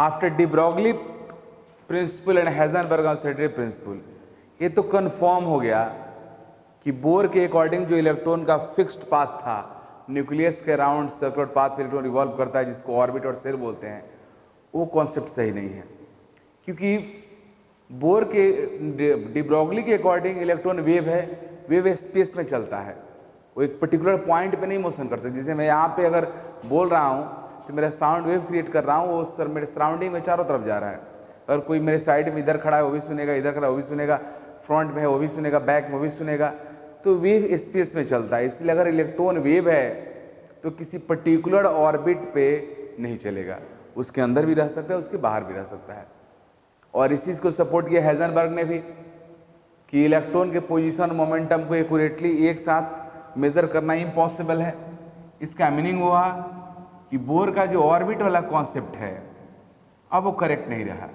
After de Broglie principle and Heisenberg oscillatory principle, ये तो confirm हो गया कि बोर के अकॉर्डिंग जो इलेक्ट्रॉन का फिक्स्ड पाथ था न्यूक्लियस के अराउंड सर्कुलर पाथ पे इलेक्ट्रॉन रिवॉल्व करता है, जिसको ऑर्बिट और सेल बोलते हैं, वो कॉन्सेप्ट सही नहीं है। क्योंकि बोर के डी ब्रॉगली के अकॉर्डिंग इलेक्ट्रॉन वेव है, वेव स्पेस में चलता है, वो एक पर्टिकुलर पॉइंट पे नहीं मोशन कर सकती। जैसे मैं यहाँ पे अगर बोल रहा हूँ तो मेरा साउंड वेव क्रिएट कर रहा हूँ, वो सर मेरे सराउंडिंग में चारों तरफ जा रहा है। अगर कोई मेरे साइड में इधर खड़ा है वो भी सुनेगा, इधर खड़ा है वो भी सुनेगा, फ्रंट में है वो भी सुनेगा, बैक में वो भी सुनेगा, तो वेव स्पेस में चलता है। इसलिए अगर इलेक्ट्रॉन वेव है तो किसी पर्टिकुलर ऑर्बिट पे नहीं चलेगा, उसके अंदर भी रह सकता है, उसके बाहर भी रह सकता है। और इसी को सपोर्ट किया हाइजेनबर्ग ने भी कि इलेक्ट्रॉन के पोजीशन मोमेंटम को एक्यूरेटली एक साथ मेजर करना इम्पॉसिबल है। इसका मीनिंग हुआ कि बोर का जो ऑर्बिट वाला कॉन्सेप्ट है अब वो करेक्ट नहीं रहा।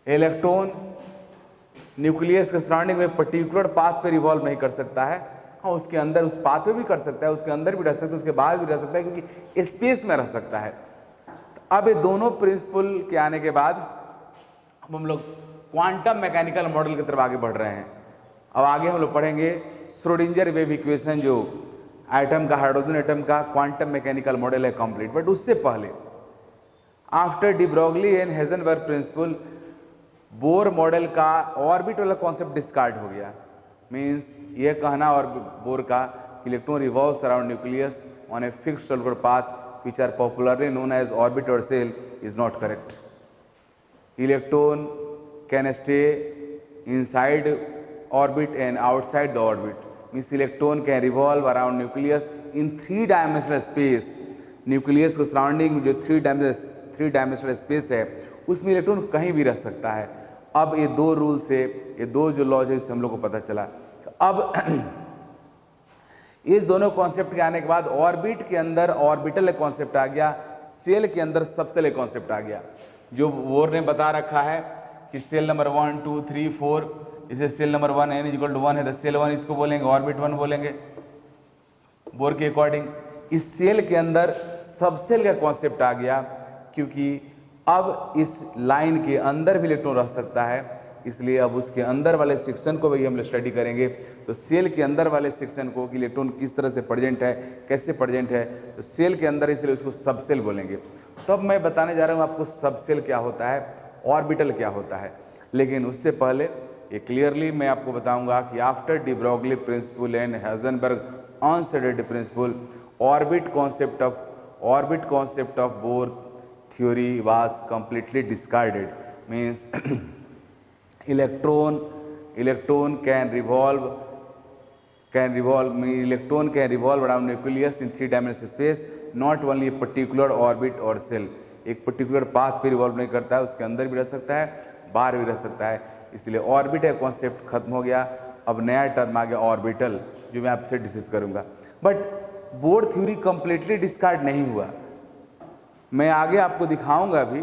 इलेक्ट्रॉन न्यूक्लियस के सराउंडिंग में पर्टिकुलर पाथ पे रिवॉल्व नहीं कर सकता है। हाँ, उसके अंदर उस पाथ पे भी कर सकता है, उसके अंदर भी रह सकता है, उसके बाहर भी रह सकता है, क्योंकि स्पेस में रह सकता है। तो अब ये दोनों प्रिंसिपल के आने के बाद अब हम लोग क्वांटम मैकेनिकल मॉडल की तरफ आगे बढ़ रहे हैं। अब आगे हम लोग पढ़ेंगे श्रोडिंगर वेव इक्वेशन, जो एटम का, हाइड्रोजन एटम का क्वांटम मैकेनिकल मॉडल है कंप्लीट। बट उससे पहले after de Broglie and Heisenberg principle, Bohr model का ऑर्बिट वाला कॉन्सेप्ट डिस्कार्ड हो गया। मीन्स ये कहना और बोर का electron revolves around nucleus on a fixed circular path which are popularly known as orbit और shell is not correct. Electron can stay inside orbit and outside the orbit, means electron can revolve around nucleus in 3-dimensional space। Nucleus को surrounding में जो 3-dimensional space है उसमें electron कहीं भी रह सकता है। अब ये दो रूल से, ये दो जो लॉज है, इससे हम लोग को पता चला। अब इस दोनों कॉन्सेप्ट के आने के बाद ऑर्बिट के अंदर ऑर्बिटल कॉन्सेप्ट आ गया, सेल के अंदर सबसेल कॉन्सेप्ट आ गया। जो बोर ने बता रखा है कि सेल नंबर 1 2 3 4, इसे सेल नंबर 1 n = 1 है, तो सेल 1 इसको बोलेंगे, ऑर्बिट 1 बोलेंगे बोर के अकॉर्डिंग। इस सेल के अंदर सबसेल का कॉन्सेप्ट आ गया, क्योंकि अब इस लाइन के अंदर भी इलेक्ट्रॉन रह सकता है, इसलिए अब उसके अंदर वाले सेक्शन को भी हम लोग स्टडी करेंगे। तो सेल के अंदर वाले सेक्शन को कि इलेक्ट्रॉन किस तरह से प्रेजेंट है, कैसे प्रेजेंट है, तो सेल के अंदर, इसलिए उसको सबसेल बोलेंगे। तब मैं बताने जा रहा हूँ आपको सबसेल क्या होता है, ऑर्बिटल क्या होता है। लेकिन उससे पहले ये क्लियरली मैं आपको बताऊंगा कि after de Broglie principle and Heisenberg uncertainty principle, orbit concept of Bohr theory was completely discarded। means electron can revolve around nucleus in 3-dimensional space, not only a particular orbit or cell। एक particular path पे revolve नहीं करता है, उसके अंदर भी रह सकता है, बाहर भी रह सकता है। इसलिए ऑर्बिट का कॉन्सेप्ट खत्म हो गया। अब नया टर्म आ गया ऑर्बिटल, जो मैं आपसे डिस्कस करूंगा। But bore theory completely discard नहीं हुआ। मैं आगे आपको दिखाऊंगा भी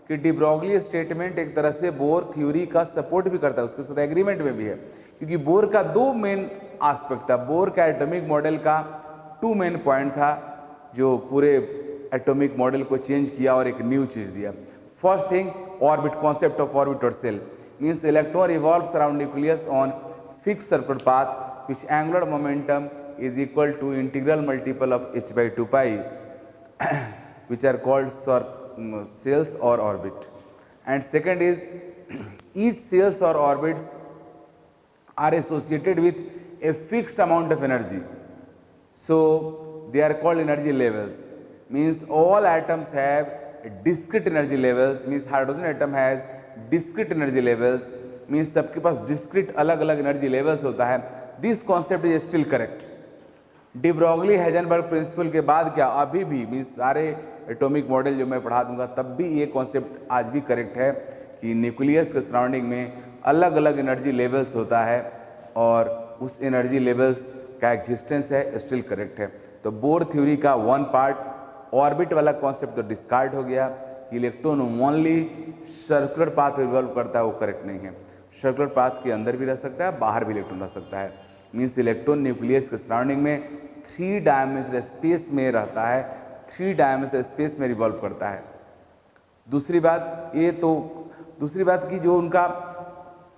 कि डी ब्रॉगली स्टेटमेंट एक तरह से बोर थ्योरी का सपोर्ट भी करता है, उसके साथ एग्रीमेंट में भी है, क्योंकि बोर का दो मेन एस्पेक्ट था। बोर का एटॉमिक मॉडल का 2 मेन पॉइंट था, जो पूरे एटॉमिक मॉडल को चेंज किया और एक न्यू चीज दिया। First thing, orbit, concept of orbit और shell. Means electron revolves around nucleus on fixed circular path which angular momentum is equal to integral multiple of h/2 pi which are called cells or orbit। and second is each cells or orbits are associated with a fixed amount of energy, so they are called energy levels। means all atoms have discrete energy levels। means hydrogen atom has discrete energy levels। means सबके पास discrete अलग अलग energy levels होता है। this concept is still correct। De Broglie Heisenberg principle के बाद क्या अभी भी, मीन्स सारे एटॉमिक मॉडल जो मैं पढ़ा दूंगा तब भी ये कॉन्सेप्ट आज भी करेक्ट है कि न्यूक्लियस के सराउंडिंग में अलग अलग एनर्जी लेवल्स होता है, और उस एनर्जी लेवल्स का एग्जिस्टेंस है, स्टिल करेक्ट है। तो बोर थ्योरी का 1 पार्ट ऑर्बिट वाला कॉन्सेप्ट तो डिस्कार्ड हो गया कि इलेक्ट्रॉन ओनली सर्कुलर पाथ पे रिवॉल्व करता है, वो करेक्ट नहीं है। सर्कुलर पाथ के अंदर भी रह सकता है, बाहर भी इलेक्ट्रॉन रह सकता है। मीन्स इलेक्ट्रॉन न्यूक्लियस के सराउंडिंग में 3 डायमेंशनल स्पेस में रहता है, 3 डायमेंशनल स्पेस में रिवॉल्व करता है। दूसरी बात की जो उनका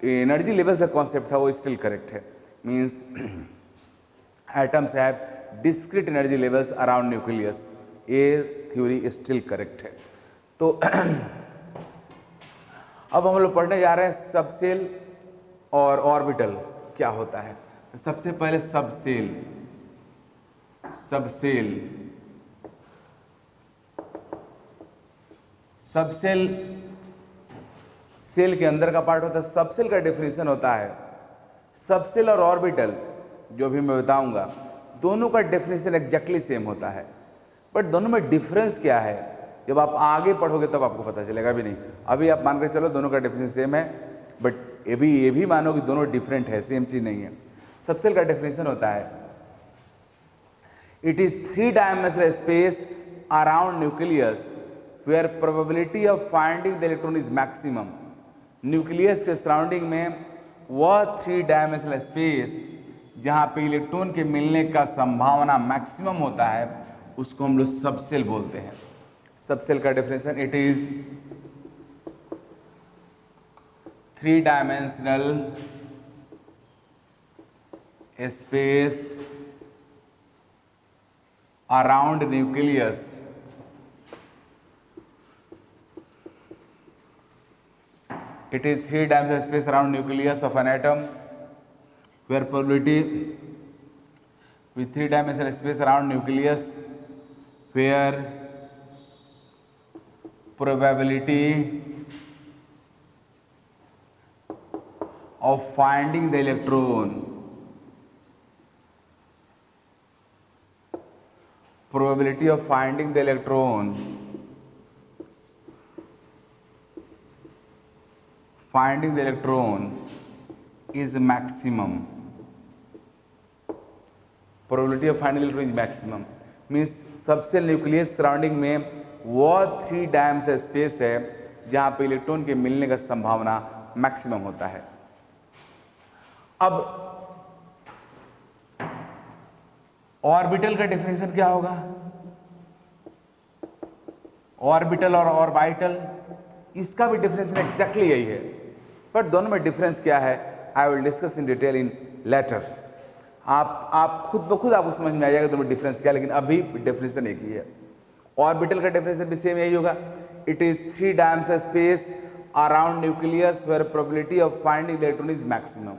एनर्जी लेवल्स का कॉन्सेप्ट था वो स्टिल करेक्ट है, means atoms have discrete energy levels around nucleus, ये थ्योरी स्टिल करेक्ट है। तो अब हम लोग पढ़ने जा रहे हैं सबसेल और ऑर्बिटल क्या होता है। सबसे पहले सबसेल सेल के अंदर का पार्ट होता है। सबसेल का डेफिनेशन होता है, सबसेल और ऑर्बिटल जो भी मैं बताऊंगा दोनों का डेफिनेशन एग्जैक्टली सेम होता है, बट दोनों में डिफरेंस क्या है जब आप आगे पढ़ोगे तब आपको पता चलेगा। भी नहीं अभी आप मान के चलो दोनों का डेफिनेशन सेम है, बट ये भी मानो कि दोनों डिफरेंट है, सेम चीज नहीं है। सबसेल का डेफिनेशन होता है it is 3 dimensional space around nucleus where probability of finding the electron is maximum. Nucleus के सराउंडिंग में वह 3 डायमेंशनल स्पेस जहां पे इलेक्ट्रॉन के मिलने का संभावना मैक्सिमम होता है उसको हम लोग सबसेल बोलते हैं। सबसेल का definition it is 3 dimensional space around nucleus it is 3 dimensional space around nucleus of an atom where probability with 3 dimensional space around nucleus where probability of finding the electron is maximum. Probability of finding electron is maximum means subshell nucleus surrounding में वह 3 dimensional space है जहां पे electron के मिलने का संभावना maximum होता है। अब ऑर्बिटल का डेफिनेशन क्या होगा? ऑर्बिटल और ऑर्बिटल इसका भी डेफिनेशन एग्जैक्टली यही है, बट दोनों में डिफरेंस क्या है I will discuss in detail in later. आप खुद ब खुद आपको समझ में आ जाएगा दोनों में डिफरेंस क्या है, लेकिन अभी डेफिनेशन एक ही है। ऑर्बिटल का डेफिनेशन भी सेम यही होगा, it is 3 dimensional space around nucleus where probability of finding the electron is maximum.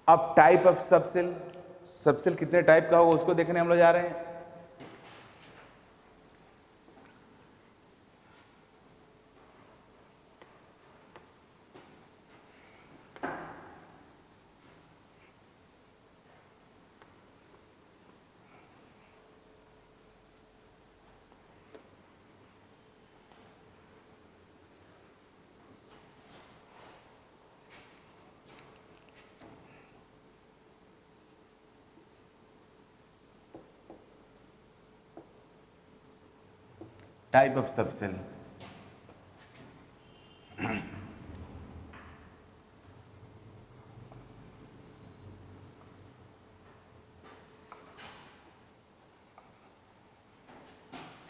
अब टाइप ऑफ सबसेल कितने टाइप का होगा उसको देखने हम लोग जा रहे हैं। टाइप ऑफ सबसेल,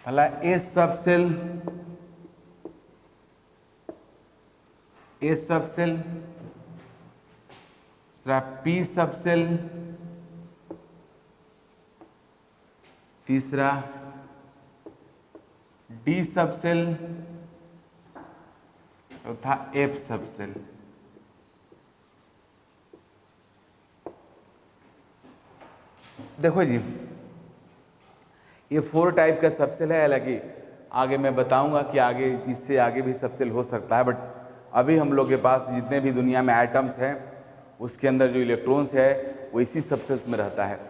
पहला ए सबसेल, दूसरा पी सबसेल, तीसरा डी सबसेल, चौथा एफ सबसेल। देखो जी ये 4 टाइप का सबसेल है, हालांकि आगे मैं बताऊंगा कि आगे इससे आगे भी सबसेल हो सकता है, बट अभी हम लोग के पास जितने भी दुनिया में एटम्स हैं उसके अंदर जो इलेक्ट्रॉन्स है वो इसी सबसेल्स में रहता है।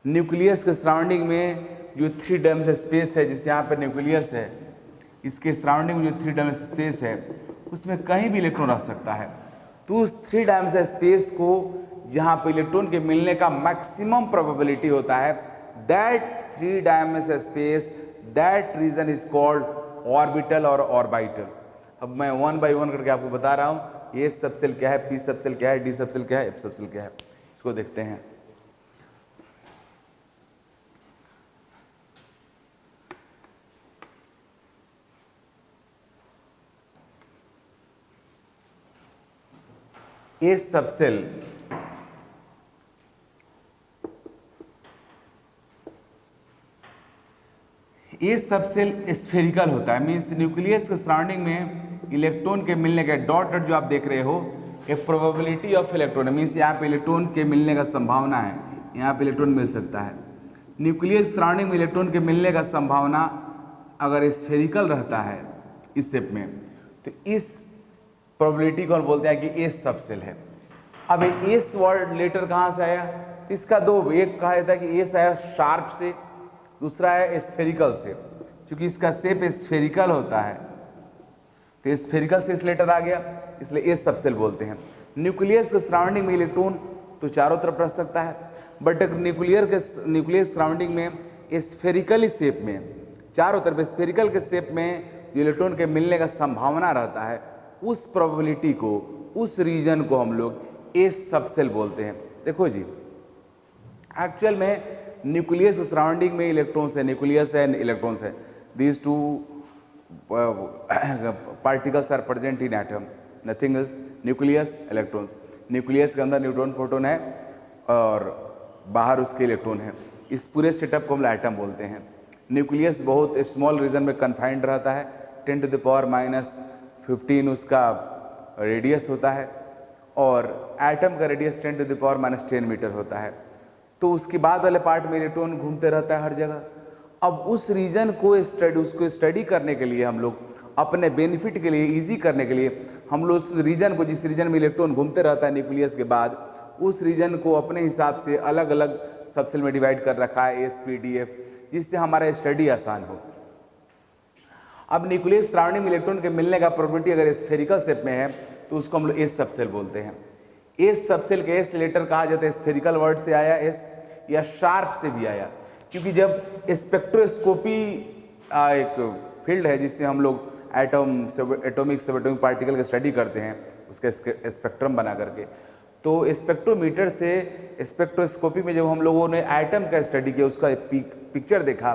न्यूक्लियस के सराउंडिंग में जो 3 डायमेंशनल स्पेस है, जिस यहाँ पर न्यूक्लियस है इसके सराउंडिंग में जो 3 डायमेंशनल स्पेस है उसमें कहीं भी इलेक्ट्रॉन रह सकता है। तो उस 3 डायमेंशनल स्पेस को जहाँ पर इलेक्ट्रॉन के मिलने का मैक्सिमम प्रोबेबिलिटी होता है, that 3 dimensional space, that region is called orbital और ऑर्बिटल। अब मैं 1 बाय 1 करके आपको बता रहा हूँ ए सबसेल क्या है, पी सबसेल क्या है, डी सबसेल क्या है, एफ सबसेल क्या है, इसको देखते हैं। ए सबसेल स्फेरिकल होता है, मीन्स न्यूक्लियस के सराउंडिंग में इलेक्ट्रॉन के मिलने का डॉट डॉट जो आप देख रहे हो, ए प्रोबेबिलिटी ऑफ इलेक्ट्रॉन, मीन्स यहाँ पे इलेक्ट्रॉन के मिलने का संभावना है, यहाँ पे इलेक्ट्रॉन मिल सकता है। न्यूक्लियस सराउंडिंग में इलेक्ट्रॉन के मिलने का संभावना अगर स्फेरिकल रहता है इस शेप में, तो इस प्रोबेबिलिटी को हम बोलते हैं कि एस सबसेल है। अब एस वर्ड लेटर कहाँ से आया? तो इसका दो, एक कहा जाता है कि एस आया शार्प से, दूसरा है स्फेरिकल से। क्योंकि इसका शेप स्फेरिकल होता है तो स्फेरिकल से इस लेटर आ गया, इसलिए एस सबसेल बोलते हैं। न्यूक्लियस के सराउंडिंग में इलेक्ट्रॉन तो चारों तरफ रह सकता है, बट न्यूक्लियस सराउंडिंग में स्फेरिकल शेप में, चारों तरफ स्फेरिकल के शेप में जो इलेक्ट्रॉन के मिलने का संभावना रहता है, उस प्रोबेबिलिटी को, उस रीजन को हम लोग एस सबसेल बोलते हैं। देखो जी, एक्चुअल में न्यूक्लियस सराउंडिंग में इलेक्ट्रॉन्स है, न्यूक्लियस है, इलेक्ट्रॉन्स है, these two particles are present in atom, nothing else, nucleus, electrons. Nucleus के अंदर न्यूट्रॉन प्रोटॉन है और बाहर उसके इलेक्ट्रॉन है। इस पूरे सेटअप को हम एटम बोलते हैं। न्यूक्लियस बहुत स्मॉल रीजन में कन्फाइंड रहता है, 10⁻⁻15 उसका रेडियस होता है, और एटम का रेडियस 10⁻⁻10 मीटर होता है। तो उसके बाद वाले पार्ट में इलेक्ट्रॉन घूमते रहता है हर जगह। अब उस रीजन को उसको स्टडी करने के लिए हम लोग, अपने बेनिफिट के लिए, इजी करने के लिए, हम लोग उस रीजन को, जिस रीजन में इलेक्ट्रॉन घूमते रहता है न्यूक्लियस के बाद, उस रीजन को अपने हिसाब से अलग अलग सबसेल में डिवाइड कर रखा है, एस पी डी एफ, जिससे हमारा स्टडी आसान हो। अब न्यूक्लियस सराउंडिंग में इलेक्ट्रॉन के मिलने का प्रोबेबिलिटी अगर स्फेरिकल शेप में है तो उसको हम लोग एस सबसेल बोलते हैं। एस सबसेल के एस लेटर कहा जाता है, स्फेरिकल वर्ड से आया एस, या शार्प से भी आया, क्योंकि जब स्पेक्ट्रोस्कोपी एक फील्ड है जिससे हम लोग एटॉमिक सबएटॉमिक पार्टिकल की स्टडी करते हैं, उसका स्पेक्ट्रम बना करके, तो स्पेक्ट्रोमीटर से स्पेक्ट्रोस्कोपी में जब हम लोगों ने एटम का स्टडी किया, उसका पिक्चर देखा,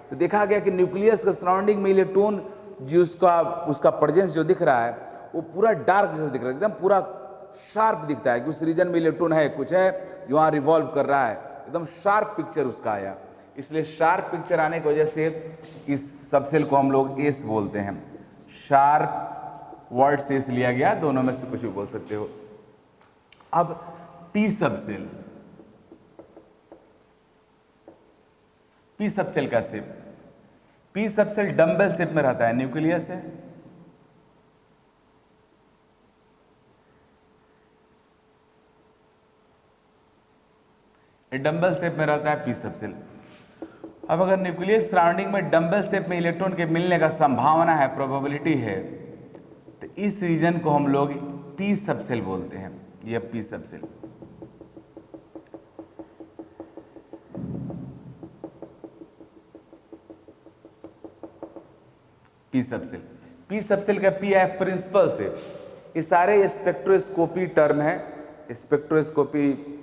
तो देखा गया कि न्यूक्लियस के सराउंडिंग में इलेक्ट्रॉन जो उसका प्रेजेंस जो दिख रहा है, वो पूरा डार्क जैसा दिख रहा है, एकदम पूरा शार्प दिखता है कि उस रीजन में इलेक्ट्रॉन है, कुछ है जो वहाँ रिवॉल्व कर रहा है, एकदम शार्प पिक्चर उसका आया। इसलिए शार्प पिक्चर आने की वजह से इस सबसेल को हम लोग एस बोलते हैं। शार्प वर्ड से एस लिया गया, दोनों में से कुछ भी बोल सकते हो। अब पी सबसेल, पी सबसेल का shape, P subshell dumbbell shape में रहता है, न्यूक्लियस है, डंबल शेप में रहता है पी सबसेल। अब अगर न्यूक्लियस सराउंडिंग में डंबल शेप में इलेक्ट्रॉन के मिलने का संभावना है, प्रोबेबिलिटी है, तो इस रीजन को हम लोग पी सबसेल बोलते हैं। ये P subshell, P subshell, P subshell का पी है प्रिंसिपल से। ये सारे स्पेक्ट्रोस्कोपी टर्म है, स्पेक्ट्रोस्कोपी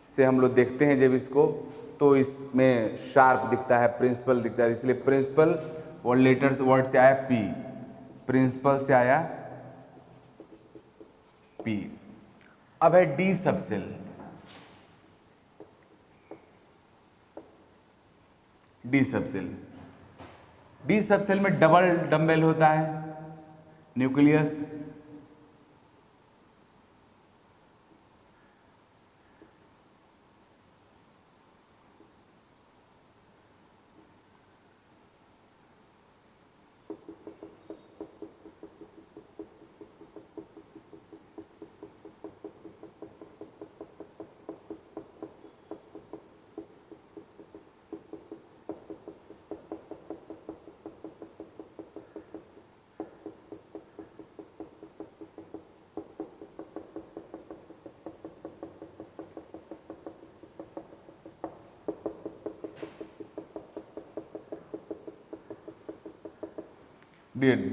से हम लोग देखते हैं जब इसको, तो इसमें शार्प दिखता है, प्रिंसिपल दिखता है, इसलिए प्रिंसिपल और लेटर्स वर्ड से आया पी, प्रिंसिपल से आया पी। अब है D subshell, D subshell, D subshell में डबल डंबल होता है, न्यूक्लियस,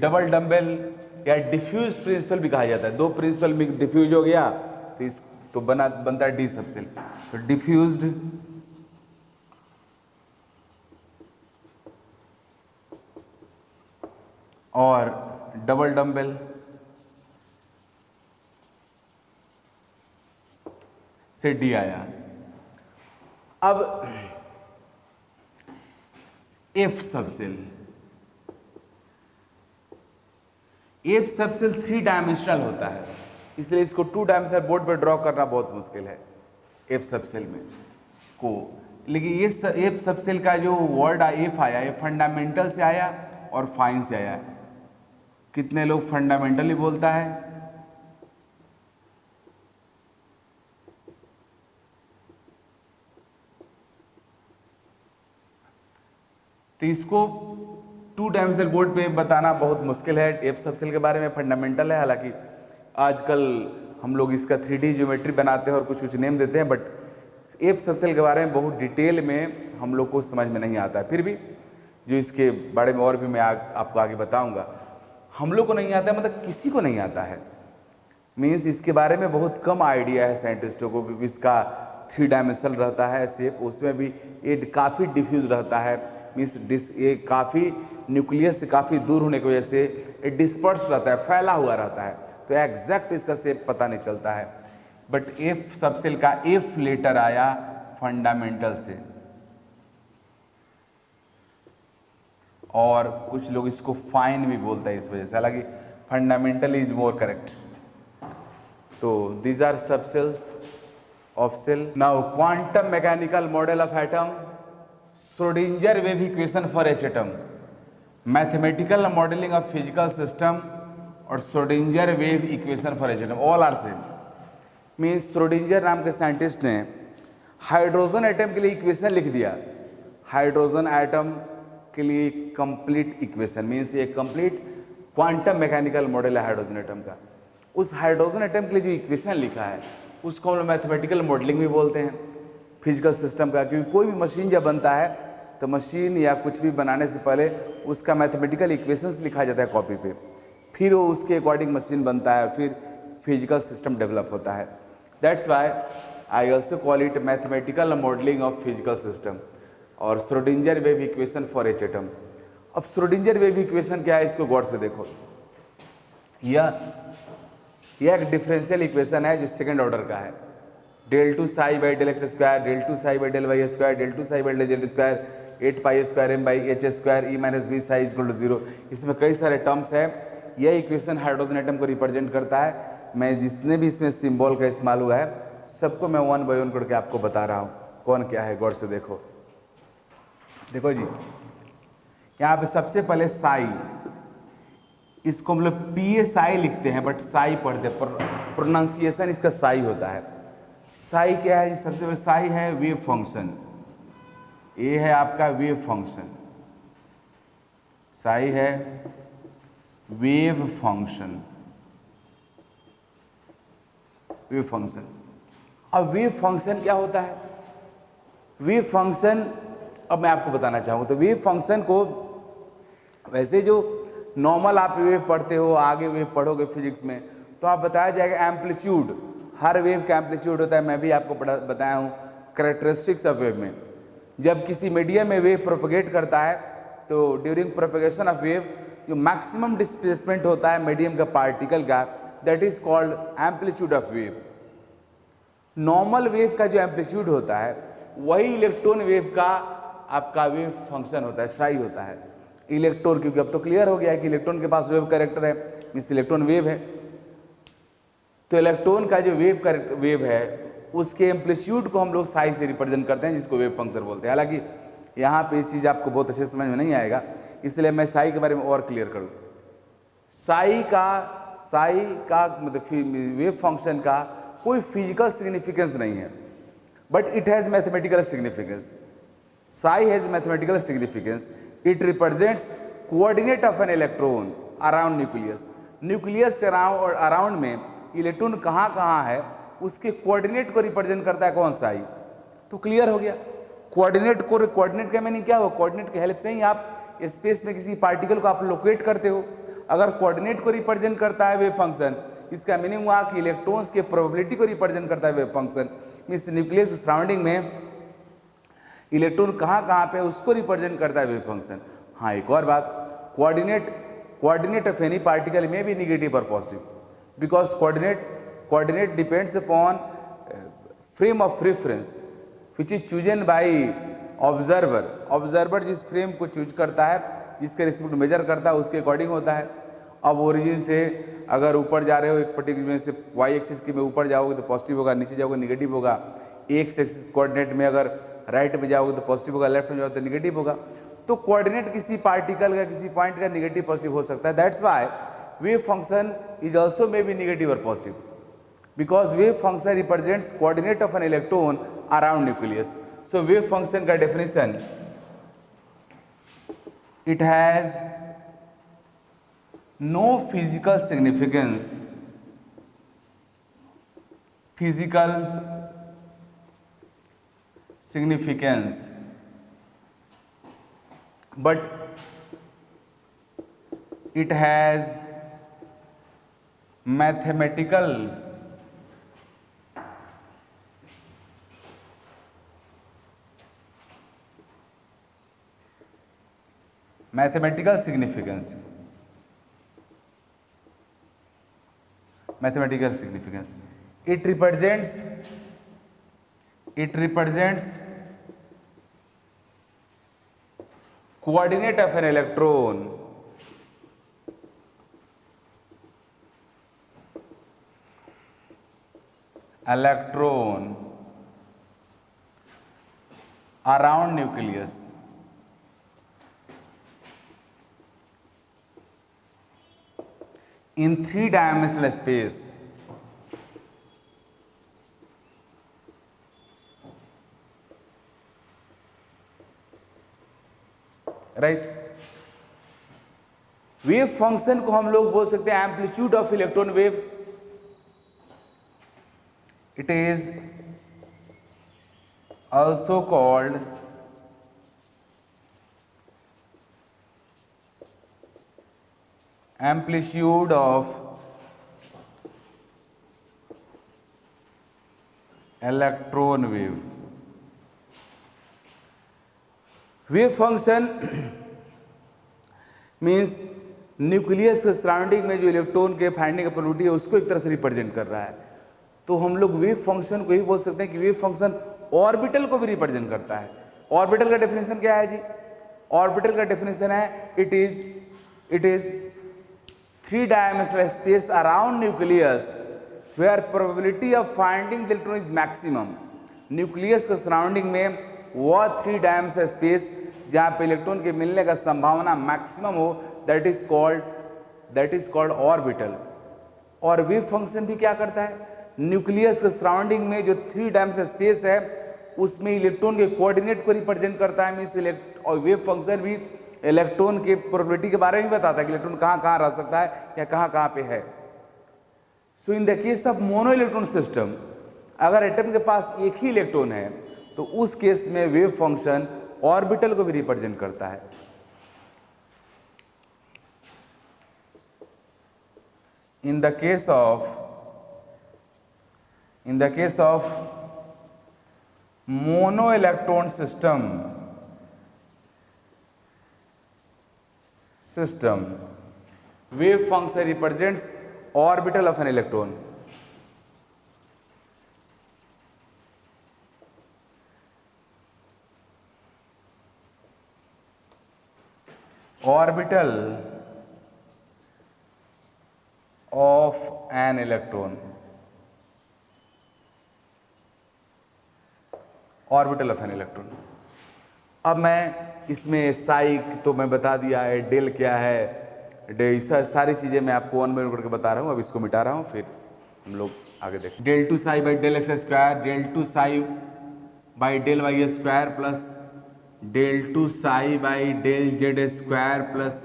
डबल डंबल या डिफ्यूज प्रिंसिपल भी कहा जाता है। दो प्रिंसिपल में डिफ्यूज हो गया तो इस तो बनता है डी सबसेल। तो डिफ्यूज्ड और डबल डंबल से डी आया। अब F subshell, F subshell 3 dimensional होता है, इसलिए इसको 2 डायमेंशनल बोर्ड पर ड्रॉ करना बहुत मुश्किल है एफ सबसेल में को। लेकिन ये एफ सबसेल का जो वर्ड एफ आया, ये फंडामेंटल से आया और फाइन से आया। कितने लोग फंडामेंटली बोलता है? तो इसको 2 डायमेंशनल बोर्ड पे बताना बहुत मुश्किल है। एफ सबसेल के बारे में फंडामेंटल है, हालांकि आजकल हम लोग इसका 3D ज्योमेट्री बनाते हैं और कुछ कुछ नेम देते हैं, बट एफ सबसेल के बारे में बहुत डिटेल में हम लोग को समझ में नहीं आता है। फिर भी जो इसके बारे में और भी मैं आपको आगे बताऊंगा, हम लोग को नहीं आता है, मतलब किसी को नहीं आता है। मीन्स इसके बारे में बहुत कम आइडिया है साइंटिस्टों को, क्योंकि इसका 3 डायमेंशनल रहता है शेप, उसमें भी ये काफ़ी डिफ्यूज रहता है। मीन्स ये काफ़ी न्यूक्लियस से काफ़ी दूर होने की वजह से ये डिस्पर्स रहता है, फैला हुआ रहता है, तो एग्जैक्ट इसका शेप पता नहीं चलता है। बट एफ सबसेल का एफ लेटर आया फंडामेंटल से, और कुछ लोग इसको फाइन भी बोलते हैं इस वजह से, हालांकि फंडामेंटल इज मोर करेक्ट। तो these are subshells of shell. Now quantum mechanical model of atom, Schrodinger wave equation for H atom, mathematical modelling of physical system और Schrodinger wave equation for H atom, all are same. Means Schrodinger नाम के scientist ने hydrogen atom के लिए equation लिख दिया। Hydrogen atom के लिए कंप्लीट इक्वेशन, मीन्स ये कंप्लीट क्वांटम मैकेनिकल मॉडल है हाइड्रोजन एटम का। उस हाइड्रोजन एटम के लिए जो इक्वेशन लिखा है उसको हम लोग मैथमेटिकल मॉडलिंग भी बोलते हैं फिजिकल सिस्टम का, क्योंकि कोई भी मशीन जब बनता है तो मशीन या कुछ भी बनाने से पहले उसका मैथमेटिकल इक्वेशंस लिखा जाता है कॉपी पे, फिर वो उसके अकॉर्डिंग मशीन बनता है, फिर फिजिकल सिस्टम डेवलप होता है। That's why I also call it mathematical modelling of physical system और Schrodinger wave equation for H atom. अब श्रोडिंगर वेव इक्वेशन क्या है, इसको गौर से देखो। यह एक डिफरेंशियल इक्वेशन है जो सेकंड ऑर्डर का है। Del two psi by del x square, del two psi by del y square, del two psi by del z square, 8 pi square m by h square E minus b psi equal to 0। इसमें कई सारे terms है। यह equation hydrogen atom को represent करता है। मैं जितने भी इसमें सिंबल का इस्तेमाल हुआ है सबको मैं 1 बाय 1 करके आपको बता रहा हूँ कौन क्या है। गौर से देखो, देखो जी, यहाँ पे सबसे पहले साई, इसको हम लोग PSI लिखते हैं बट साई पढ़ते हैं, प्रोनाउंसिएशन इसका साई होता है। साई क्या है? सबसे पहले साई है वेव फंक्शन, ये है आपका वेव फंक्शन, साई है वेव फंक्शन, वेव फंक्शन। अब वेव फंक्शन क्या होता है? वेव फंक्शन अब मैं आपको बताना चाहूँगा। तो वेव फंक्शन को वैसे जो नॉर्मल आप वेव पढ़ते हो, आगे वेव पढ़ोगे फिजिक्स में, तो आप बताया जाएगा एम्पलीट्यूड, हर वेव का एम्पलीट्यूड होता है। मैं भी आपको बताया हूँ कैरेक्टरिस्टिक्स ऑफ वेव में। जब किसी मीडियम में वेव प्रोपगेट करता है तो ड्यूरिंग प्रोपगेशन ऑफ वेव जो मैक्सिमम डिस्प्लेसमेंट होता है मीडियम का पार्टिकल का, that is called amplitude of wave. Normal wave का जो एम्पलीट्यूड होता है वही इलेक्ट्रॉन वेव का आपका वेव फंक्शन होता है, साई होता है। इलेक्ट्रॉन, क्योंकि अब तो क्लियर हो गया है कि इलेक्ट्रॉन के पास वेव कैरेक्टर है, मीन्स इलेक्ट्रॉन वेव है, तो इलेक्ट्रॉन का जो वेव है उसके एम्पलीट्यूड को हम लोग साई से रिप्रेजेंट करते हैं, जिसको वेव फंक्शन बोलते हैं। हालांकि यहाँ पे इस चीज़ आपको बहुत अच्छे समझ में नहीं आएगा, इसलिए मैं साई के बारे में और क्लियर करूँ। साई का मतलब वेव फंक्शन का कोई फिजिकल सिग्निफिकेंस नहीं है, but it has mathematical significance. Sai has mathematical significance. It represents coordinate of an electron around nucleus. Nucleus के अराउंड में इलेक्ट्रॉन कहाँ कहाँ है उसके कोऑर्डिनेट को रिप्रेजेंट करता है कौन? साई। तो क्लियर हो गया। कोऑर्डिनेट का मीनिंग क्या हो? कोऑर्डिनेट की हेल्प से ही आप स्पेस में किसी पार्टिकल को आप लोकेट करते हो। अगर कोऑर्डिनेट को रिप्रेजेंट करता है वेव फंक्शन, इसका मीनिंग हुआ कि इलेक्ट्रॉन्स के प्रोबेबिलिटी को रिप्रेजेंट करता है wave function. Means nucleus surrounding में इलेक्ट्रॉन कहाँ कहाँ पे उसको रिप्रेजेंट करता है वेव फंक्शन। हाँ, एक और बात, कोऑर्डिनेट ऑफ एनी पार्टिकल में भी नेगेटिव और positive, because coordinate depends upon frame of reference which is chosen by observer जिस फ्रेम को चूज करता है, जिसके रिस्पेक्ट मेजर करता है, उसके अकॉर्डिंग होता है। अब ओरिजिन से अगर ऊपर जा रहे हो एक पर्टिकुलर में से वाई एक्सिस के में ऊपर जाओगे तो पॉजिटिव होगा, नीचे जाओगे निगेटिव होगा। एक्स एक्सिस कोऑर्डिनेट में अगर राइट में जाओगे तो पॉजिटिव होगा, लेफ्ट में जाओगे तो निगेटिव होगा। तो कोऑर्डिनेट किसी पार्टिकल का किसी पॉइंट का निगेटिव पॉजिटिव हो सकता है। That's why wave function is also may be negative और positive, because wave function represents coordinate of an electron around nucleus. So wave function का definition, it has no physical significance, but it has mathematical significance. It represents coordinate of an electron around nucleus in three-dimensional space. Right. Wave function को हम लोग बोल सकते हैं amplitude of electron wave. It is also called amplitude of electron wave. Wave function means nucleus के surrounding में जो electron के फैलने की प्रोबेबिलिटी है उसको एक तरह से रिप्रेजेंट कर रहा है। तो हम लोग वेव फंक्शन को ही बोल सकते हैं कि वेव फंक्शन ऑर्बिटल को भी रिप्रेजेंट करता है। ऑर्बिटल का डेफिनेशन क्या है जी? ऑर्बिटल का डेफिनेशन है it is three-dimensional space around nucleus where probability of finding the electron is maximum. Nucleus के सराउंडिंग में वह थ्री डायमेंशनल स्पेस जहाँ पे इलेक्ट्रॉन के मिलने का संभावना मैक्सिमम हो, दैट इज कॉल्ड ऑर्बिटल। और वेव फंक्शन भी क्या करता है? न्यूक्लियस के सराउंडिंग में जो थ्री डायमेंशनल स्पेस है उसमें इलेक्ट्रॉन के कोऑर्डिनेट को रिप्रेजेंट करता है। मीन्स और वेव फंक्शन भी इलेक्ट्रॉन के प्रोबेबिलिटी के बारे में बताता है कि इलेक्ट्रॉन कहाँ कहाँ रह सकता है या कहाँ कहाँ पे है। So in the case of mono electron system, अगर एटम के पास एक ही इलेक्ट्रॉन है तो उस केस में वेव फंक्शन ऑर्बिटल को भी रिप्रेजेंट करता है। इन the case of mono electron system, wave function represents orbital of an electron. Orbital of an electron. Orbital of an electron. अब मैं इसमें साइक तो मैं बता दिया है, डेल क्या है, सारी चीज़ें मैं आपको वन बाय वन करके बता रहा हूँ। अब इसको मिटा रहा हूँ, फिर हम लोग आगे देखें। Del two psi by del x square, del two psi by del y square plus del two psi by del z square plus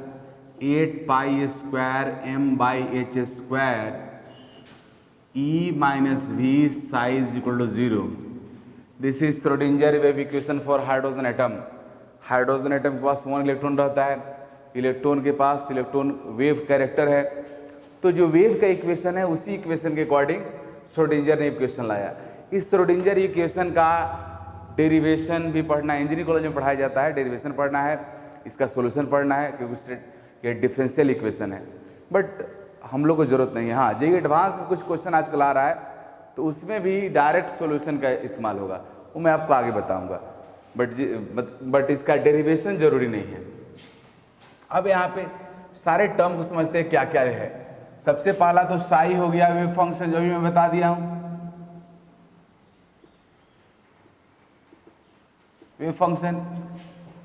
8 pi square m by h square E minus v psi is equal to 0। This is Schrodinger wave equation for hydrogen atom. Hydrogen atom के पास 1 electron रहता है, electron के पास electron wave character है। तो जो wave का equation है उसी इक्वेशन के अकॉर्डिंग श्रोडिंगर ने इक्वेशन लाया। इस श्रोडिंगर इक्वेशन का डेरिवेशन भी पढ़ना है, इंजीनियरिंग कॉलेज में पढ़ाया जाता है। डेरिवेशन पढ़ना है, इसका सॉल्यूशन पढ़ना है, क्योंकि ये डिफरेंशियल इक्वेशन है। बट हम लोग को जरूरत नहीं है। हाँ, जेईई एडवांस में कुछ क्वेश्चन आजकल आ रहा है तो उसमें भी डायरेक्ट सॉल्यूशन का इस्तेमाल होगा, वो मैं आपको आगे बताऊंगा, बट इसका डेरिवेशन जरूरी नहीं है। अब यहाँ पे सारे टर्म को समझते हैं क्या क्या है। सबसे पहला तो साई हो गया, वेव फंक्शन जो भी मैं बता दिया हूं, वेव फंक्शन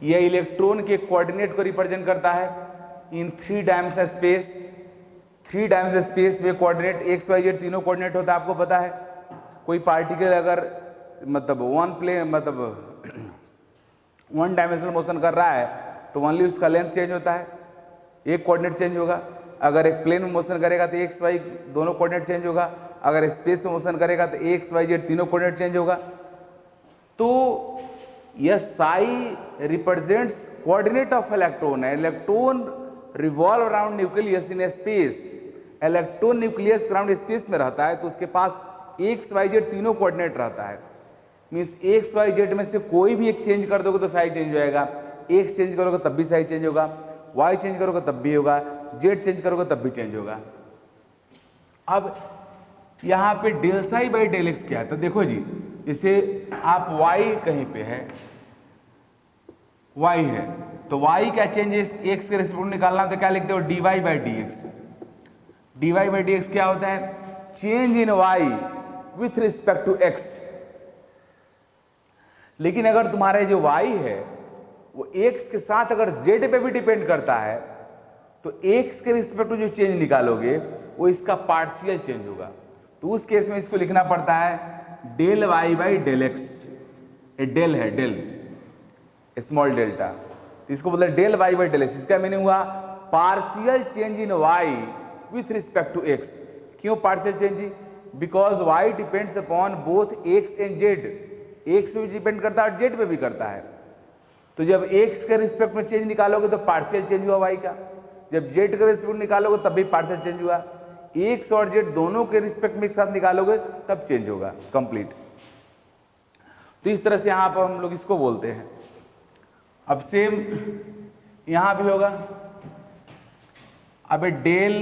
ये इलेक्ट्रॉन के कोऑर्डिनेट को रिप्रेजेंट करता है इन 3 डायमेंशनल स्पेस। 3 डायमेंशनल स्पेस में कोऑर्डिनेट एक्स वाई जेड तीनों कोऑर्डिनेट होता है, आपको पता है। कोई पार्टिकल अगर मतलब वन डायमेंशनल मोशन कर रहा है तो ओनली उसका लेंथ चेंज होता है, एक कोऑर्डिनेट चेंज होगा। अगर एक प्लेन में मोशन करेगा तो एक्स वाई दोनों कोऑर्डिनेट चेंज होगा। अगर स्पेस में मोशन करेगा तो एक्स वाई जेड तीनों कोऑर्डिनेट चेंज होगा। तो यह psi represents coordinate of electron है। Electron revolve around nucleus in space. Electron nucleus around space में रहता है तो उसके पास एक्स वाई जेड तीनों कोऑर्डिनेट रहता है। मींस एक्स वाई जेड में से कोई भी एक चेंज कर दोगे तो साई चेंज हो जाएगा। एक्स चेंज करोगे तब भी साई चेंज होगा, वाई चेंज करोगे तब भी होगा, जेड चेंज करोगे तब भी चेंज होगा। अब यहां पे del psi by del x क्या है, तो देखो जी, जैसे आप y कहीं पे है, y है तो y क्या चेंज है, x के रिस्पेक्ट निकालना तो क्या लिखते हो, dy by d x. dy by d x क्या होता है, change in y with respect to x। लेकिन अगर तुम्हारे जो y है वो x के साथ अगर z पे भी डिपेंड करता है तो x के रिस्पेक्ट टू जो चेंज निकालोगे वो इसका पार्शियल चेंज होगा। तो उस केस में इसको लिखना पड़ता है del y by del x. Del है, डेल स्मॉल डेल्टा, तो इसको बोलते हैं del y by del x. इसका मीनिंग हुआ partial change in y with respect to x. क्यों partial change, because y depends upon both x and z. X पे भी डिपेंड करता है और जेड पे भी करता है। तो जब एक्स के रिस्पेक्ट में चेंज निकालोगे तो पार्शियल चेंज हुआ वाई का, जब जेड के रिस्पेक्ट निकालोगे तब भी पार्शियल चेंज हुआ। एक्स और जेड दोनों के रिस्पेक्ट में एक साथ निकालोगे तब चेंज होगा कंप्लीट। तो इस तरह से यहां पर हम लोग इसको बोलते हैं। अब सेम यहां भी होगा। अब del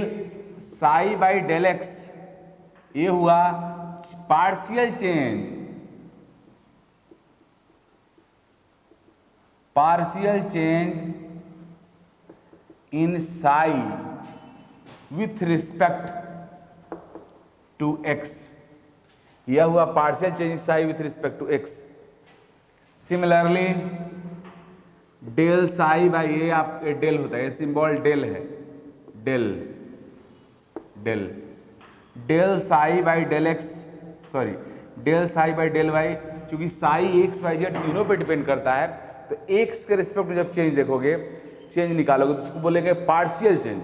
psi by del x ये हुआ partial change, partial change in psi with respect to x. यह हुआ partial change in psi with respect to x. Similarly del psi by ये आपके डेल होता है, ये सिंबल डेल है, del del del psi by del x, sorry del psi by del y. चूंकि psi x y z तीनों पे depend करता है तो एक्स के रिस्पेक्ट में जब चेंज देखोगे, चेंज निकालोगे तो उसको बोलेंगे पार्शियल चेंज।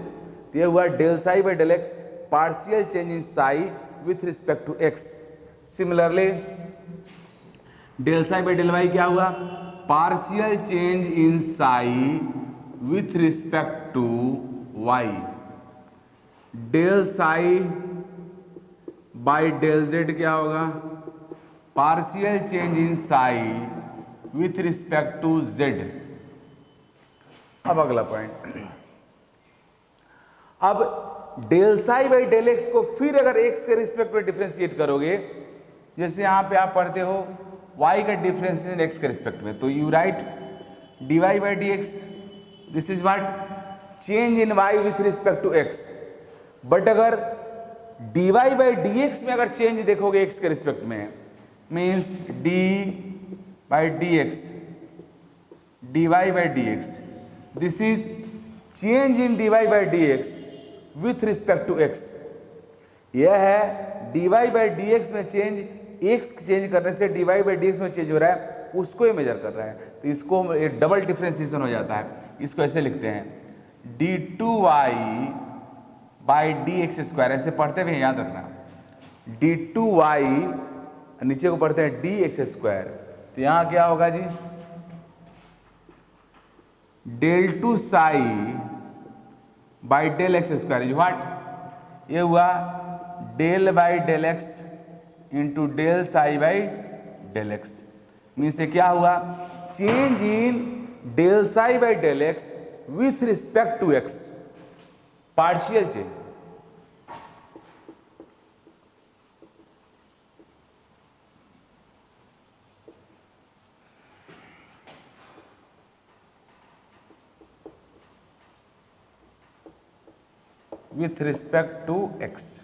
तो ये हुआ del psi by del x, partial change in psi with respect to x. Similarly del psi by del y क्या हुआ, partial change in psi with respect to y. Del psi by del z क्या होगा, partial change in psi with respect to z. अब अगला point, अब del psi by del x को फिर अगर एक्स के रिस्पेक्ट में डिफरेंशिएट करोगे, जैसे यहां पे आप पढ़ते हो y का डिफरेंशिएशन एक्स के रिस्पेक्ट में, तो you write dy by d x, this is what change in y with respect to x। But अगर dy बाई डी एक्स में अगर चेंज देखोगे x के रिस्पेक्ट में, means d by d x, dy by d x, this is change in dy by d x with respect to x। यह है dy by d x में change, x change करने से dy by d x में change हो रहा है, उसको ये मेजर कर रहा है। तो इसको डबल डिफरेंशिएशन हो जाता है। इसको ऐसे लिखते हैं d2y by d x square, ऐसे पढ़ते हुए याद रखना, d2y नीचे को पढ़ते हैं डी एक्स स्क्वायर। तो यहां क्या होगा जी, del two psi by del x square is what, ये हुआ del by del x into del psi by del x. Mean से क्या हुआ, change in del psi by del x with respect to x, partial change. with respect to x.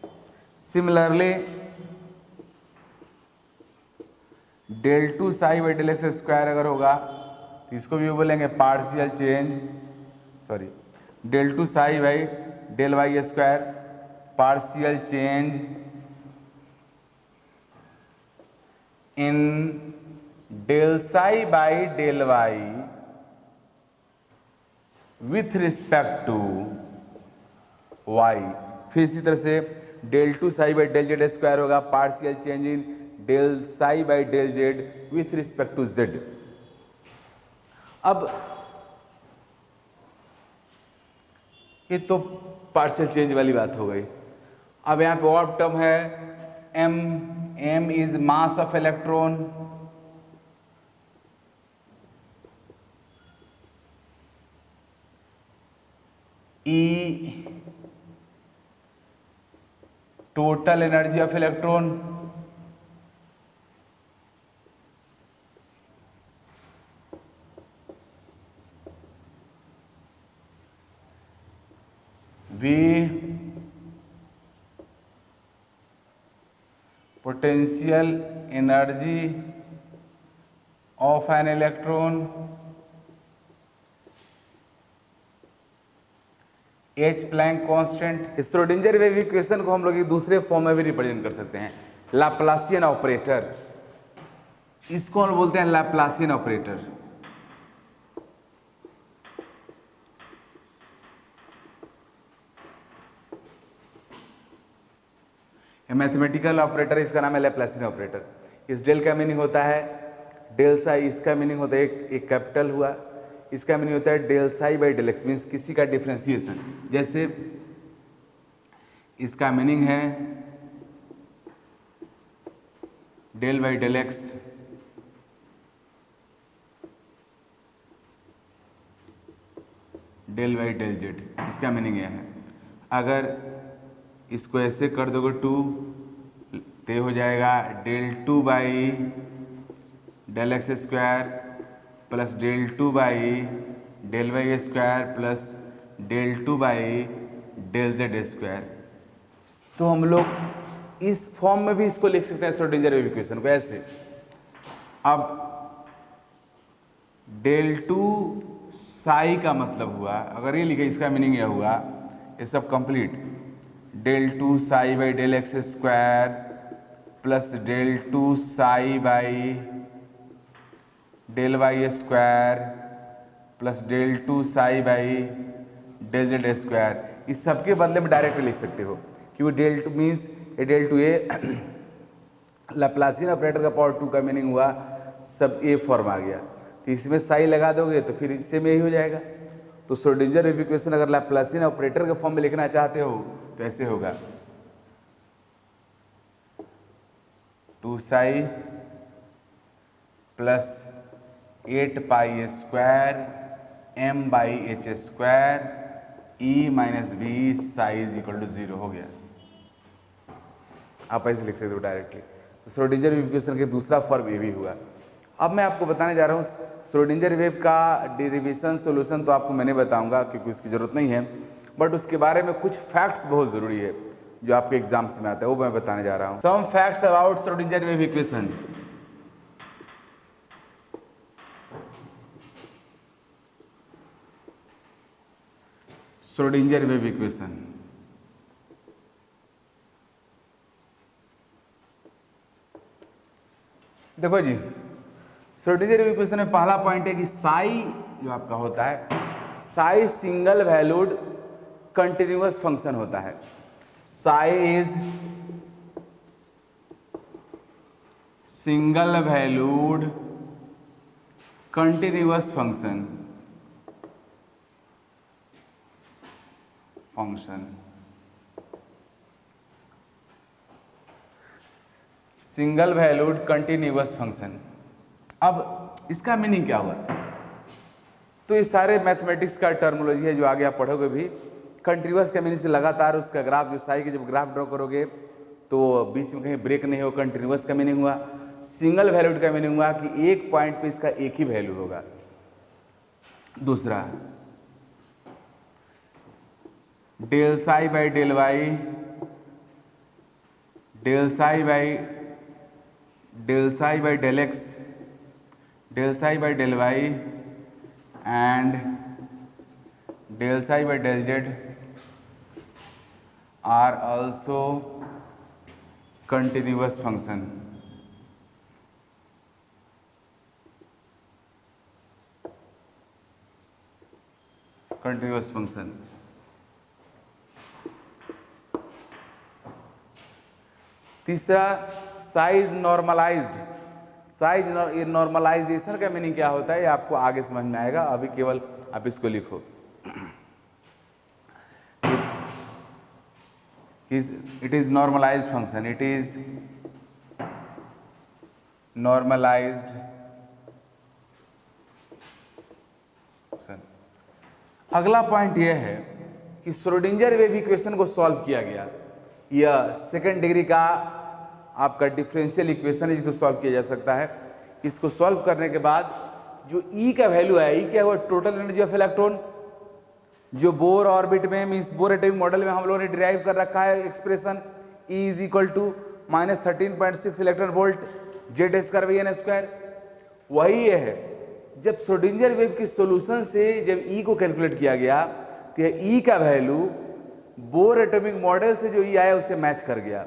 Similarly, del two psi by del x square अगर होगा तो इसको भी बोलेंगे partial change, sorry, del two psi by del y square, partial change in del psi by del y with respect to y। फिर इसी तरह से del two psi by del z square होगा partial change in del psi by del z with respect to z। अब ये तो partial change वाली बात हो गई। अब यहां पे और टर्म है m is mass of electron, E total energy of electron, V potential energy of an electron, H Planck constant. Schrodinger wave equation को हम लोग एक दूसरे फॉर्म में भी रिप्रेजेंट कर सकते हैं, लाप्लासियन ऑपरेटर। इसको हम बोलते हैं लाप्लासियन ऑपरेटर। मैथमेटिकल ऑपरेटर, इसका नाम है लैप्लासियन ऑपरेटर। इस डेल का मीनिंग होता है डेल साई, इसका मीनिंग होता है एक कैपिटल हुआ, इसका मीनिंग होता है del psi by del x, means किसी का डिफ्रेंसिएशन। जैसे इसका मीनिंग है del by del x, del by del z, इसका मीनिंग यह है। अगर इसको ऐसे कर दोगे टू, तो हो जाएगा del two by del x square plus del two by del y square plus del two by del z square. तो हम लोग इस फॉर्म में भी इसको लिख सकते हैं श्रोडिंगर वेव इक्वेशन को ऐसे। अब डेल टू साई का मतलब हुआ, अगर ये लिखे इसका मीनिंग यह हुआ, ये सब complete, del two psi by del x square plus del two psi by del y square plus del two psi by del z square. इस सबके बदले में डायरेक्ट लिख सकते हो, क्योंकि del two means a del two a, Laplacian operator का power two का मीनिंग हुआ सब ए फॉर्म आ गया, तो इसमें साई लगा दोगे तो फिर इससे में ही हो जाएगा। तो श्रोडिंगर वेव इक्वेशन अगर लैप्लासियन ऑपरेटर के फॉर्म में लिखना चाहते हो तो ऐसे होगा, two psi plus 8 pi square m by h square E minus b psi is equal to 0 हो गया। आप ऐसे लिख सकते हो डायरेक्टली। तो श्रोडिंगर वेव इक्वेशन के दूसरा फॉर्म ये भी हुआ। अब मैं आपको बताने जा रहा हूँ श्रोडिंगर वेव का डेरिवेशन सोल्यूशन, तो आपको मैंने बताऊंगा क्योंकि उसकी ज़रूरत नहीं है, बट उसके बारे में कुछ फैक्ट्स बहुत ज़रूरी है जो आपके एग्जाम्स में आता है, वो मैं बताने जा रहा हूँ। Some facts about Schrodinger wave equation. Schrodinger wave equation, देखो जी, श्रोडिंगर वेव इक्वेशन में पहला पॉइंट है कि साई जो आपका होता है, Sai single valued continuous function होता है। Sai is single valued continuous function single valued continuous function. अब इसका मीनिंग क्या हुआ? तो ये सारे मैथमेटिक्स का टर्मोलॉजी है जो आगे आप पढ़ोगे भी। कंटिन्यूअस का मीनिंग से लगातार उसका ग्राफ, जो साई के जब ग्राफ ड्रॉ करोगे तो बीच में कहीं ब्रेक नहीं हो, कंटिन्यूअस का मीनिंग हुआ। सिंगल वैल्यूड का मीनिंग हुआ कि एक पॉइंट पे इसका एक ही वैल्यू होगा। दूसरा, del psi by del y, del psi by del x, del psi by del y and del psi by del z are also continuous function. Continuous function. तीसरा, साइज नॉर्मलाइज्ड। साइज नॉर्मलाइजेशन का मीनिंग क्या होता है ये आपको आगे समझ में आएगा, अभी केवल आप इसको लिखो। It is normalized function, it is normalized function. अगला पॉइंट यह है कि श्रोडिंगर वेव इक्वेशन को सॉल्व किया गया। यह सेकेंड डिग्री का आपका डिफरेंशियल इक्वेशन है जिसको सॉल्व किया जा सकता है। इसको सॉल्व करने के बाद जो ई का वैल्यू है, ई क्या हुआ, टोटल एनर्जी ऑफ इलेक्ट्रॉन, जो बोर ऑर्बिट में मींस बोर एटॉमिक मॉडल में हम लोगों ने डिराइव कर रखा है expression, E is equal to -13.6 electron volt z square by n square, वही ये है। जब श्रोडिंगर वेव की सॉल्यूशन से जब ई को कैलकुलेट किया गया तो ई का वैल्यू बोर एटॉमिक मॉडल से जो ई आया उससे मैच कर गया।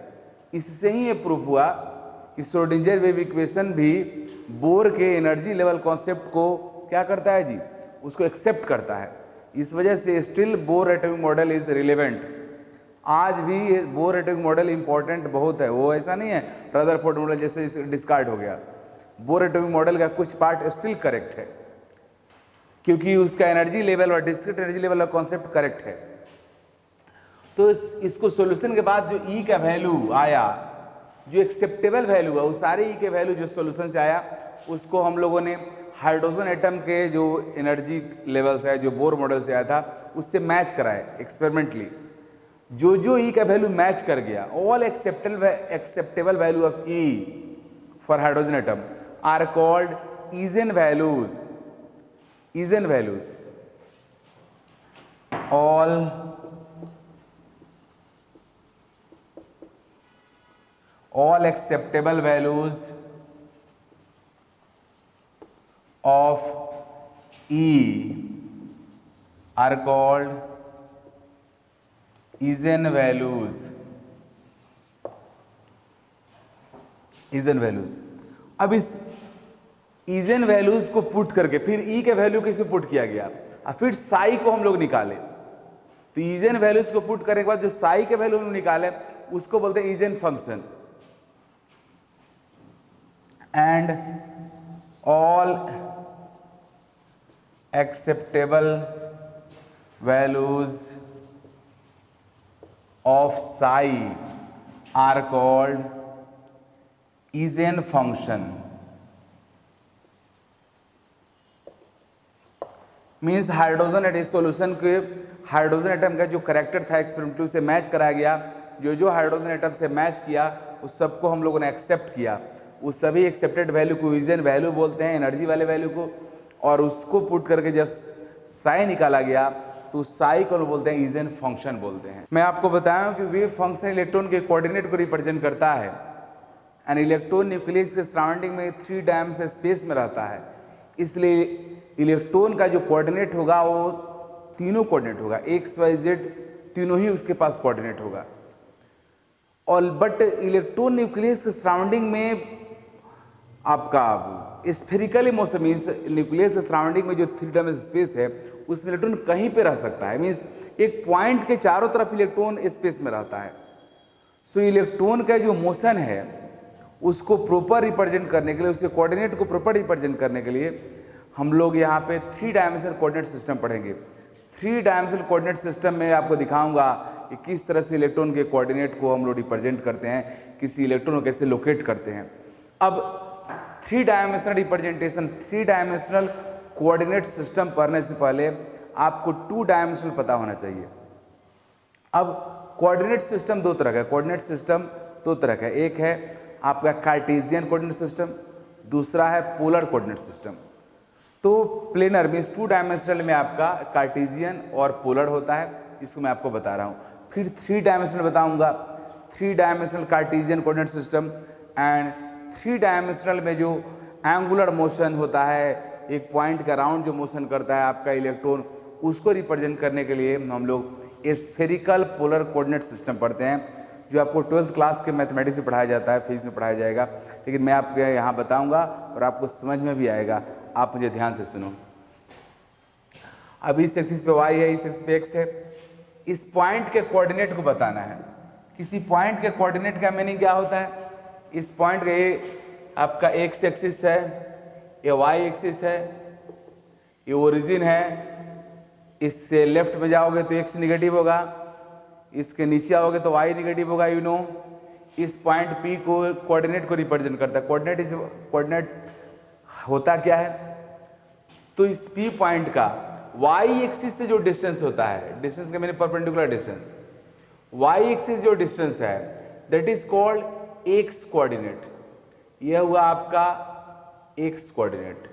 इससे ही ये प्रूफ हुआ कि श्रोडिंगर वेव इक्वेशन भी बोर के एनर्जी लेवल कॉन्सेप्ट को क्या करता है जी, उसको एक्सेप्ट करता है। इस वजह से still bore atomic model is relevant. आज भी बोर एटॉमिक मॉडल इंपॉर्टेंट बहुत है, वो ऐसा नहीं है रदरफोर्ड मॉडल जैसे डिस्कार्ड हो गया। बोर एटॉमिक मॉडल का कुछ पार्ट स्टिल करेक्ट है क्योंकि उसका एनर्जी लेवल और डिस्क्रीट एनर्जी लेवल का कॉन्सेप्ट करेक्ट है। तो इसको सॉल्यूशन के बाद जो ई का वैल्यू आया, जो एक्सेप्टेबल वैल्यू है, उस सारे ई के वैल्यू जो सॉल्यूशन से आया उसको हम लोगों ने हाइड्रोजन एटम के जो एनर्जी लेवल्स है जो बोर मॉडल से आया था उससे मैच कराए एक्सपेरिमेंटली। जो ई का वैल्यू मैच कर गया, all acceptable value of E for hydrogen atom are called eigen values. Eigen values, all acceptable values of E are called Eigen values. Eigen values। अब इस Eigen values को put करके फिर E के value किस में पुट किया गया और फिर साई को हम लोग निकाले। तो Eigen values को पुट करने के बाद जो साई के वैल्यू हम निकाले उसको बोलते हैं Eigen function. And all acceptable values of psi are called Eigen function। Means hydrogen atom solution के हाइड्रोजन एटम का जो करेक्टर था एक्सपेरिमेंटल से मैच कराया गया। जो हाइड्रोजन एटम से मैच किया उस सबको हम लोगों ने एक्सेप्ट किया। उस सभी एक्सेप्टेड वैल्यू को ईजेन वैल्यू बोलते हैं, एनर्जी वाले वैल्यू को। और उसको पुट करके जब साई निकाला गया तो साई को बोलते हैं ईजेन फंक्शन बोलते हैं। मैं आपको बताया कि वेव फंक्शन इलेक्ट्रॉन के कोऑर्डिनेट को रिप्रेजेंट करता है। एंड इलेक्ट्रॉन न्यूक्लियस के सराउंडिंग में 3 डायमेंशनल स्पेस में रहता है, इसलिए इलेक्ट्रॉन का जो कोऑर्डिनेट होगा वो तीनों कोऑर्डिनेट होगा, एक्स वाई जेड तीनों ही उसके पास कोऑर्डिनेट होगा। और बट इलेक्ट्रॉन न्यूक्लियस के सराउंडिंग में आपका स्फेरिकल मोशन मीन्स न्यूक्लियस के सराउंडिंग में जो 3 डायमेंशनल स्पेस है उसमें इलेक्ट्रॉन कहीं पे रह सकता है। मीन्स एक पॉइंट के चारों तरफ इलेक्ट्रॉन स्पेस में रहता है। सो इलेक्ट्रॉन का जो मोशन है उसको प्रॉपर रिप्रेजेंट करने के लिए, उसके कोऑर्डिनेट को प्रॉपर रिप्रेजेंट करने के लिए हम लोग यहाँ पे 3 डायमेंशनल कोऑर्डिनेट सिस्टम पढ़ेंगे। 3 डायमेंशनल कोऑर्डिनेट सिस्टम में आपको दिखाऊंगा कि किस तरह से इलेक्ट्रॉन के कोऑर्डिनेट को हम लोग रिप्रेजेंट करते हैं, किसी इलेक्ट्रॉन को कैसे लोकेट करते हैं। अब 3 dimensional representation, 3 dimensional coordinate system पढ़ने से पहले आपको 2 डायमेंशनल पता होना चाहिए। अब कोऑर्डिनेट सिस्टम 2 तरह का है। कोऑर्डिनेट सिस्टम 2 तरह का है, एक है आपका कार्टेशियन कोऑर्डिनेट सिस्टम, दूसरा है पोलर कोऑर्डिनेट सिस्टम। तो प्लेनर मीन्स 2 डायमेंशनल में आपका कार्टेशियन और पोलर होता है, इसको मैं आपको बता रहा हूँ। फिर 3 डायमेंशनल बताऊंगा, 3 dimensional Cartesian coordinate system and 3 dimensional में जो एंगुलर मोशन होता है, एक पॉइंट का राउंड जो मोशन करता है आपका इलेक्ट्रॉन, उसको रिप्रेजेंट करने के लिए हम लोग स्फेरिकल पोलर कोऑर्डिनेट सिस्टम पढ़ते हैं, जो आपको 12th क्लास के मैथमेटिक्स में पढ़ाया जाता है, फिजिक्स में पढ़ाया जाएगा, लेकिन मैं आपको यहाँ बताऊंगा और आपको समझ में भी आएगा। आप मुझे ध्यान से सुनो। अब इस एक्सिस पे y है, इस एक्सिस पे x है। इस पॉइंट के कोऑर्डिनेट को बताना है। किसी पॉइंट के कोऑर्डिनेट का मीनिंग क्या होता है? इस पॉइंट का ये आपका x एक्सिस है, ये y एक्सिस है, ये ओरिजिन है। इससे लेफ्ट में जाओगे तो x निगेटिव होगा, इसके नीचे आओगे तो y निगेटिव होगा। यू नो, इस पॉइंट P को कोऑर्डिनेट को रिप्रेजेंट करता है। कोऑर्डिनेट होता क्या है? तो इस P पॉइंट का y एक्सिस से जो डिस्टेंस होता है, डिस्टेंस का मैंने परपेंडिकुलर डिस्टेंस, y एक्सिस जो डिस्टेंस है that is called x coordinate. यह हुआ आपका x कोऑर्डिनेट।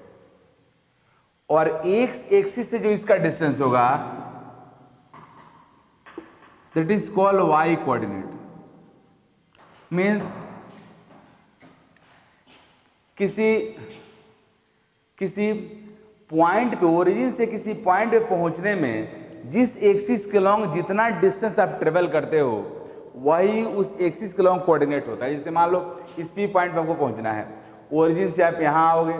और x एक्सिस से जो इसका डिस्टेंस होगा that is called y coordinate. Means किसी पॉइंट पे, ओरिजिन से किसी पॉइंट पे पहुंचने में जिस एक्सिस के लॉन्ग जितना डिस्टेंस आप ट्रेवल करते हो वही उस एक्सिस के लॉन्ग कोऑर्डिनेट होता है। जैसे मान लो इस P पॉइंट पे हमको पहुंचना है, ओरिजिन से आप यहाँ आओगे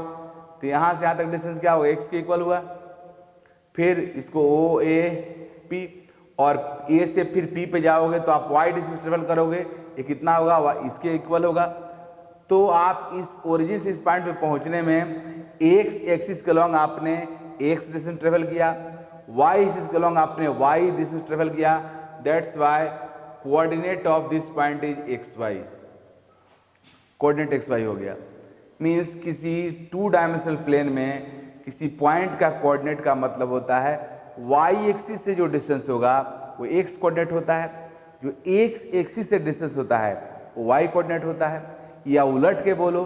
तो यहाँ से यहाँ तक डिस्टेंस क्या होगा? x के इक्वल हुआ। फिर इसको O A P, और A से फिर P पे जाओगे तो आप y डिस्टेंस ट्रेवल करोगे, ये कितना होगा? इसके इक्वल होगा। तो आप इस ओरिजिन से इस पॉइंट पे पहुंचने में x एक्सिस के लॉन्ग आपने x डिस्टेंस ट्रेवल किया, y एक्सिस के लॉन्ग आपने y डिस्टेंस ट्रेवल किया। That's why coordinate of this point is xy। Coordinate xy हो गया। मींस किसी 2 डायमेंशनल प्लेन में किसी पॉइंट का कोऑर्डिनेट का मतलब होता है y एक्सिस से जो डिस्टेंस होगा वो x कोऑर्डिनेट होता है, जो x एक्सिस से डिस्टेंस होता है वो y कोऑर्डिनेट होता है। या उलट के बोलो,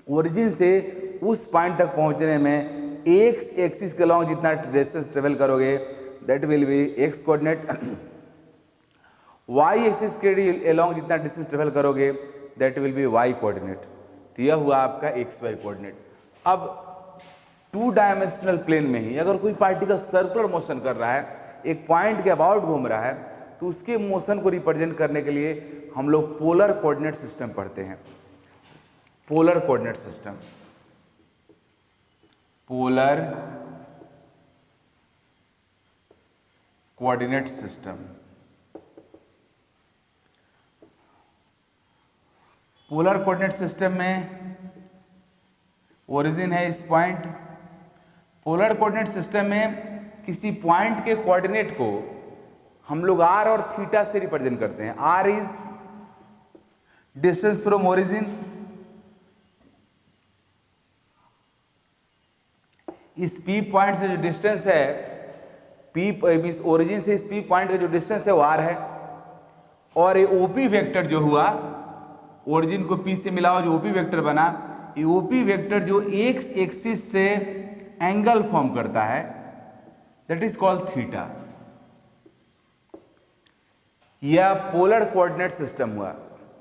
ओरिजिन से उस पॉइंट तक पहुंचने में x एक्सिस के लॉन्ग जितना डिस्टेंस ट्रेवल करोगे that will be x coordinate, y axis के लॉन्ग जितना डिस्टेंस ट्रेवल करोगे that will be y coordinate. तो यह हुआ आपका xy कोऑर्डिनेट। अब 2 डायमेंशनल प्लेन में ही अगर कोई पार्टिकल सर्कुलर मोशन कर रहा है, एक पॉइंट के अबाउट घूम रहा है, तो उसके मोशन को रिप्रेजेंट करने के लिए हम लोग पोलर कोऑर्डिनेट सिस्टम पढ़ते हैं। Polar coordinate system, polar coordinate system. Polar coordinate system में ओरिजिन है इस पॉइंट। पोलर कोऑर्डिनेट सिस्टम में किसी पॉइंट के कोऑर्डिनेट को हम लोग r और थीटा से रिप्रेजेंट करते हैं। r is distance from origin, इस P पॉइंट से जो डिस्टेंस है, P मींस ओरिजिन से इस P पॉइंट का जो डिस्टेंस है वो r है। और ये OP वेक्टर जो हुआ, ओरिजिन को P से मिलाओ जो OP वेक्टर बना, ये OP वेक्टर जो x एक्सिस से एंगल फॉर्म करता है दैट इज कॉल्ड थीटा। यह पोलर कोऑर्डिनेट सिस्टम हुआ।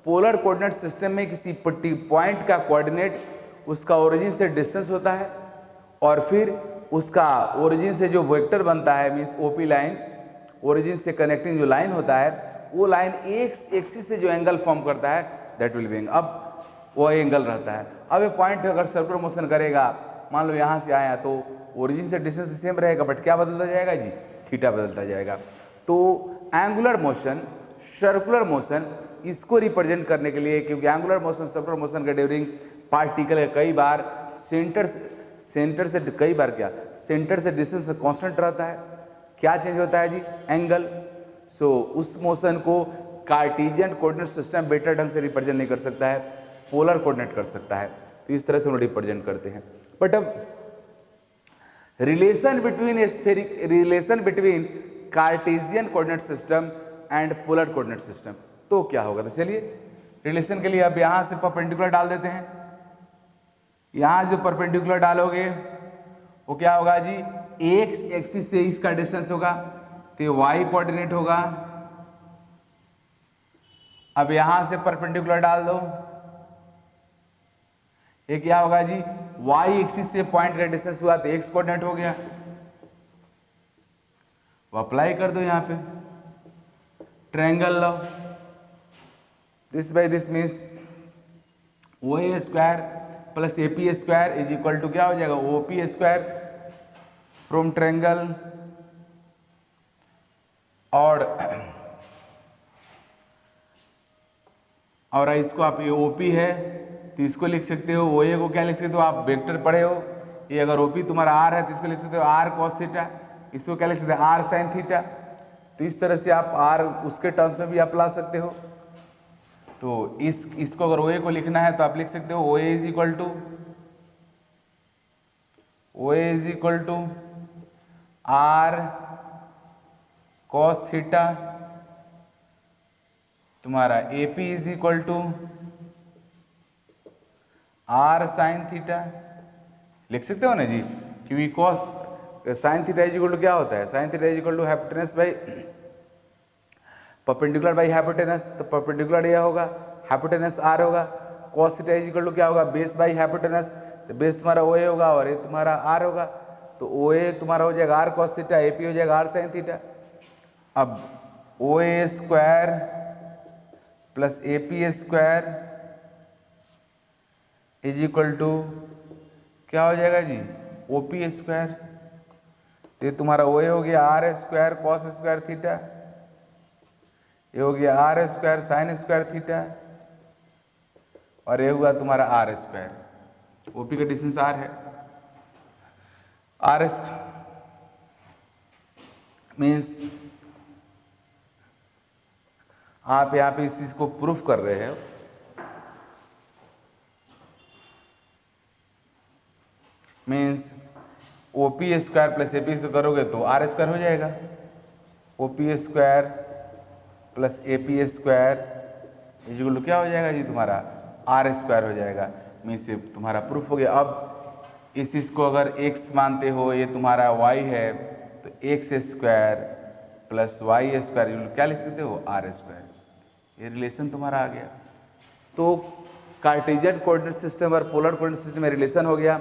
पोलर कोऑर्डिनेट सिस्टम में किसी पॉइंट का कोऑर्डिनेट उसका ओरिजिन से डिस्टेंस होता है, और फिर उसका ओरिजिन से जो वेक्टर बनता है मींस OP लाइन, ओरिजिन से कनेक्टिंग जो लाइन होता है वो लाइन x एक्सिस से जो एंगल फॉर्म करता है दैट विल बी, अब वो एंगल रहता है। अब ये पॉइंट अगर सर्कुलर मोशन करेगा, मान लो यहाँ से आया तो ओरिजिन से डिस्टेंस सेम रहेगा, बट क्या बदलता जाएगा जी? थीटा बदलता जाएगा। तो एंगुलर मोशन, सर्कुलर मोशन, इसको रिप्रेजेंट करने के लिए, क्योंकि एंगुलर मोशन सर्कुलर मोशन के ड्यूरिंग पार्टिकल कई बार सेंटर से डिस्टेंस कांस्टेंट रहता है। क्या चेंज होता है जी? एंगल। सो उस मोशन को कार्टेशियन कोऑर्डिनेट सिस्टम बेटर ढंग से रिप्रेजेंट नहीं कर सकता है, पोलर कोऑर्डिनेट कर सकता है। तो इस तरह से हम रिप्रेजेंट करते हैं। बट अब relation between Cartesian coordinate system and polar coordinate system, तो क्या होगा? तो चलिए रिलेशन के लिए अब यहां से परपेंडिकुलर डाल देते हैं। यहां जो परपेंडिकुलर डालोगे वो क्या होगा जी? x एक्सिस से इसका डिस्टेंस होगा, तो ये वाई कोऑर्डिनेट होगा। अब यहां से परपेंडिकुलर डाल दो, ये क्या होगा जी, वाई एक्सिस से पॉइंट का डिस्टेंस हुआ तो एक्स कोऑर्डिनेट हो गया, वो अप्लाई कर दो यहां पे, ट्रायंगल लो, this by this means O A square plus A P square is equal to क्या हो जाएगा, O P square from triangle. और इसको आप, ये ओपी है तो इसको लिख सकते हो, ओ ए को क्या लिख सकते हो, आप वेक्टर पढ़े हो, ये अगर ओपी तुम्हारा आर है तो इसको लिख सकते हो आर कॉस थीटा, इसको क्या लिख सकते हो आर साइन थीटा। तो इस तरह से आप आर उसके टर्म्स में भी आप ला सकते हो। तो इसको अगर ओ ए को लिखना है तो आप लिख सकते हो O A is equal to r cos theta, तुम्हारा A P is equal to r sine theta, लिख सकते हो ना जी, क्योंकि cos sine theta is equal to क्या होता है, sine theta is equal to hypotenuse by perpendicular by hypotenuse, तो परपेंडिकुलर यह होगा, हाइपोटेनस आर होगा, cos theta is equal to क्या होगा, बेस बाई हाइपोटेनस, तो बेस तुम्हारा ओ ए होगा और ये तुम्हारा आर होगा, तो ओ ए तुम्हारा हो जाएगा r cos theta, A P हो जाएगा आर साइन थीटा। अब O A square plus A P square is equal to क्या हो जाएगा जी, ओ पी स्क्वायर, तो ये तुम्हारा ओ ए हो गया r square cos square theta, ये हो गया r square sine square theta, और ये हुआ तुम्हारा आर स्क्वायर, ओपी का डिस्टेंस आर है, आर मीन्स आप यहाँ पे इस चीज को प्रूफ कर रहे हैं, means O P square plus A P से करोगे तो आर स्क्वायर हो जाएगा, O P square plus A P square equal to क्या हो जाएगा जी, तुम्हारा आर स्क्वायर हो जाएगा, मीन्स ये तुम्हारा प्रूफ हो गया। अब इस चीज को अगर x मानते हो, ये तुम्हारा y है, तो x square plus y square क्या लिख देते हो, आर स्क्वायर, ये रिलेशन तुम्हारा आ गया। तो कार्टेशियन कोऑर्डिनेट सिस्टम और पोलर कोऑर्डिनेट सिस्टम में रिलेशन हो गया,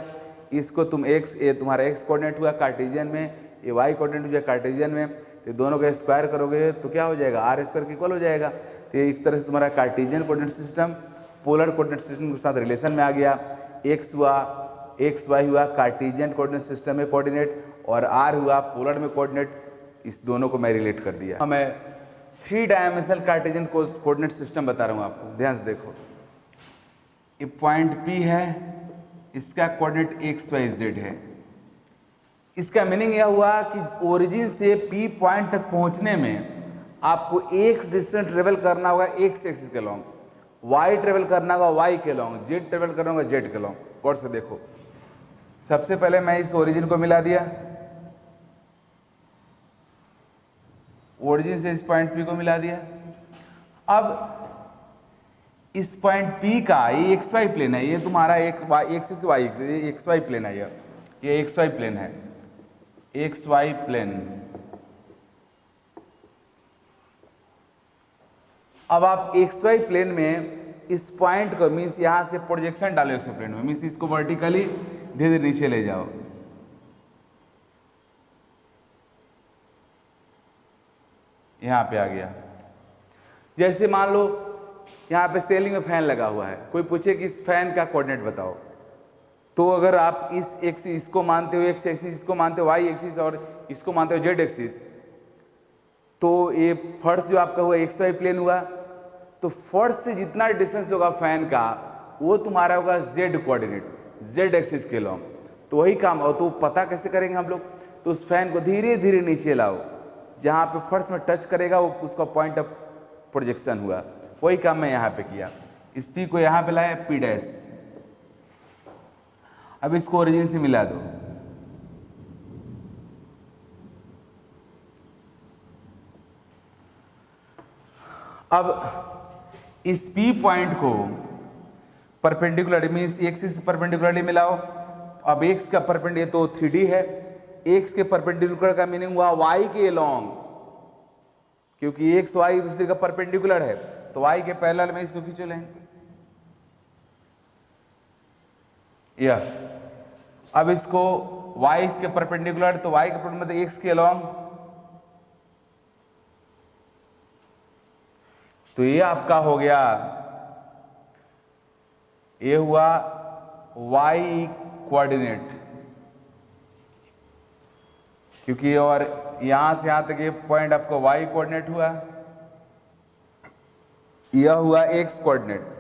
इसको तुम x, ये तुम्हारा x कोऑर्डिनेट हुआ कार्टेशियन में, ये y कोऑर्डिनेट हुआ कार्टेशियन में, तो दोनों का स्क्वायर करोगे तो क्या हो जाएगा, आर स्क्वायर के इक्वल हो जाएगा। तो एक तरह से तुम्हारा Cartesian coordinate system polar coordinate system के साथ रिलेशन में आ गया, x हुआ, एक्स वाई हुआ कार्टेशियन कोऑर्डिनेट सिस्टम में कोऑर्डिनेट, और r हुआ पोलर में कोऑर्डिनेट, इस दोनों को मैं रिलेट कर दिया। मैं 3 डायमेंशनल कार्टेशियन कोऑर्डिनेट सिस्टम बता रहा हूँ आपको, ध्यान से देखो, ये पॉइंट P है, इसका कोऑर्डिनेट एक्स वाई जेड है। इसका मीनिंग यह हुआ कि ओरिजिन से P पॉइंट तक पहुंचने में आपको x डिस्टेंस ट्रेवल करना होगा x एक्सिस के लॉन्ग, y ट्रेवल करना होगा y के लॉन्ग, z ट्रेवल करना होगा z के लॉन्ग। गौर से देखो, सबसे पहले मैं इस ओरिजिन को मिला दिया, ओरिजिन से इस पॉइंट P को मिला दिया। अब इस पॉइंट P का ये एक्स वाई प्लेन है, ये तुम्हारा एक एक्सिस वाई एक्सिस, ये एक्स वाई प्लेन है, ये एक्स वाई प्लेन है, एक्स वाई प्लेन। अब आप एक्स वाई प्लेन में इस पॉइंट को मीन्स यहां से प्रोजेक्शन डालो एक्स वाई प्लेन में, मीन्स इसको वर्टिकली धीरे धीरे नीचे ले जाओ, यहां पे आ गया। जैसे मान लो यहाँ पे सेलिंग में फैन लगा हुआ है, कोई पूछे कि इस फैन का कोऑर्डिनेट बताओ, तो अगर आप इस एक्सिस इसको मानते हो एक्स एक्सिस, इसको मानते हो वाई एक्सिस और इसको मानते हो जेड एक्सिस, तो ये फर्श जो आपका हुआ एक्स वाई प्लेन हुआ, तो फर्श से जितना डिस्टेंस होगा फैन का वो तुम्हारा होगा जेड कोऑर्डिनेट, जेड एक्सिस के लॉन्ग। तो वही काम हो, तो पता कैसे करेंगे हम लोग, तो उस फैन को धीरे धीरे नीचे लाओ, जहाँ पे फर्श में टच करेगा वो उसका पॉइंट ऑफ प्रोजेक्शन हुआ, वही काम मैं यहाँ पे किया। इस P को यहाँ पे लाया P डैश, अब इसको ओरिजिन से मिला दो, अब इस P पॉइंट को परपेंडिकुलर मीन्स x से परपेंडिकुलरली मिलाओ। अब x का परपेंडिकुलर तो 3D है, x के परपेंडिकुलर का मीनिंग हुआ y के लॉन्ग, क्योंकि एक्स वाई दूसरे का परपेंडिकुलर है, तो वाई के पैरेलल में इसको खींचो लाइन। यह अब इसको y इसके परपेंडिकुलर, तो y के परपेंडिकुलर मतलब x के अलॉन्ग, तो ये आपका हो गया, ये हुआ y कोऑर्डिनेट, क्योंकि और यहां से यहां तक ये पॉइंट आपका y कोऑर्डिनेट हुआ, यह हुआ x कोऑर्डिनेट,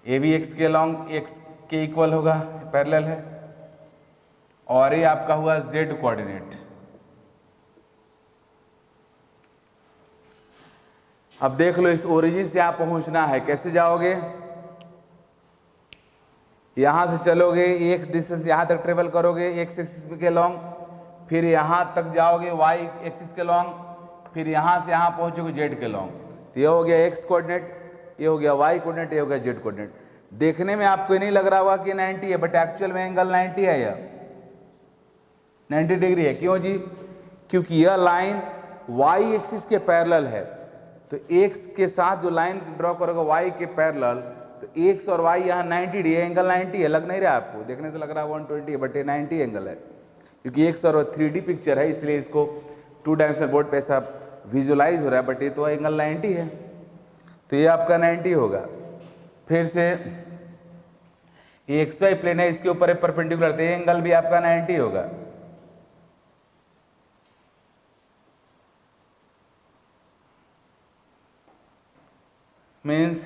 ये भी x के अलॉन्ग x के इक्वल होगा, पैरेलल है, और ये आपका हुआ z कोऑर्डिनेट। अब देख लो, इस ओरिजिन से आप पहुंचना है, कैसे जाओगे, यहां से चलोगे, एक डिस्टेंस यहां तक ट्रेवल करोगे x एक्सिस के लॉन्ग, फिर यहां तक जाओगे y एक्सिस के लॉन्ग, फिर यहां से यहां पहुंचोगे z के लॉन्ग। तो ये हो गया x कोऑर्डिनेट, ये हो गया y कोऑर्डिनेट, ये हो गया z कोऑर्डिनेट। देखने में आपको नहीं लग रहा होगा कि 90 है, बट एक्चुअल में एंगल 90 है, यह 90 डिग्री है। क्यों जी? क्योंकि यह लाइन y एक्सिस के पैरेलल है, तो x के साथ जो लाइन ड्रॉ करोगे y के पैरेलल, तो x और y यहाँ 90 डिग्री, एंगल 90 है, लग नहीं रहा आपको, देखने से लग रहा है 120 है, बट ये 90 एंगल है, क्योंकि x और 3D पिक्चर है, इसलिए इसको 2 डायमेंशनल बोर्ड पे ऐसा विजुलाइज हो रहा है, बट ये तो एंगल 90 है, तो ये आपका 90 होगा। फिर से ये XY प्लेन है, इसके ऊपर परपेंडिकुलर, तो ये एंगल भी आपका 90 होगा। मीन्स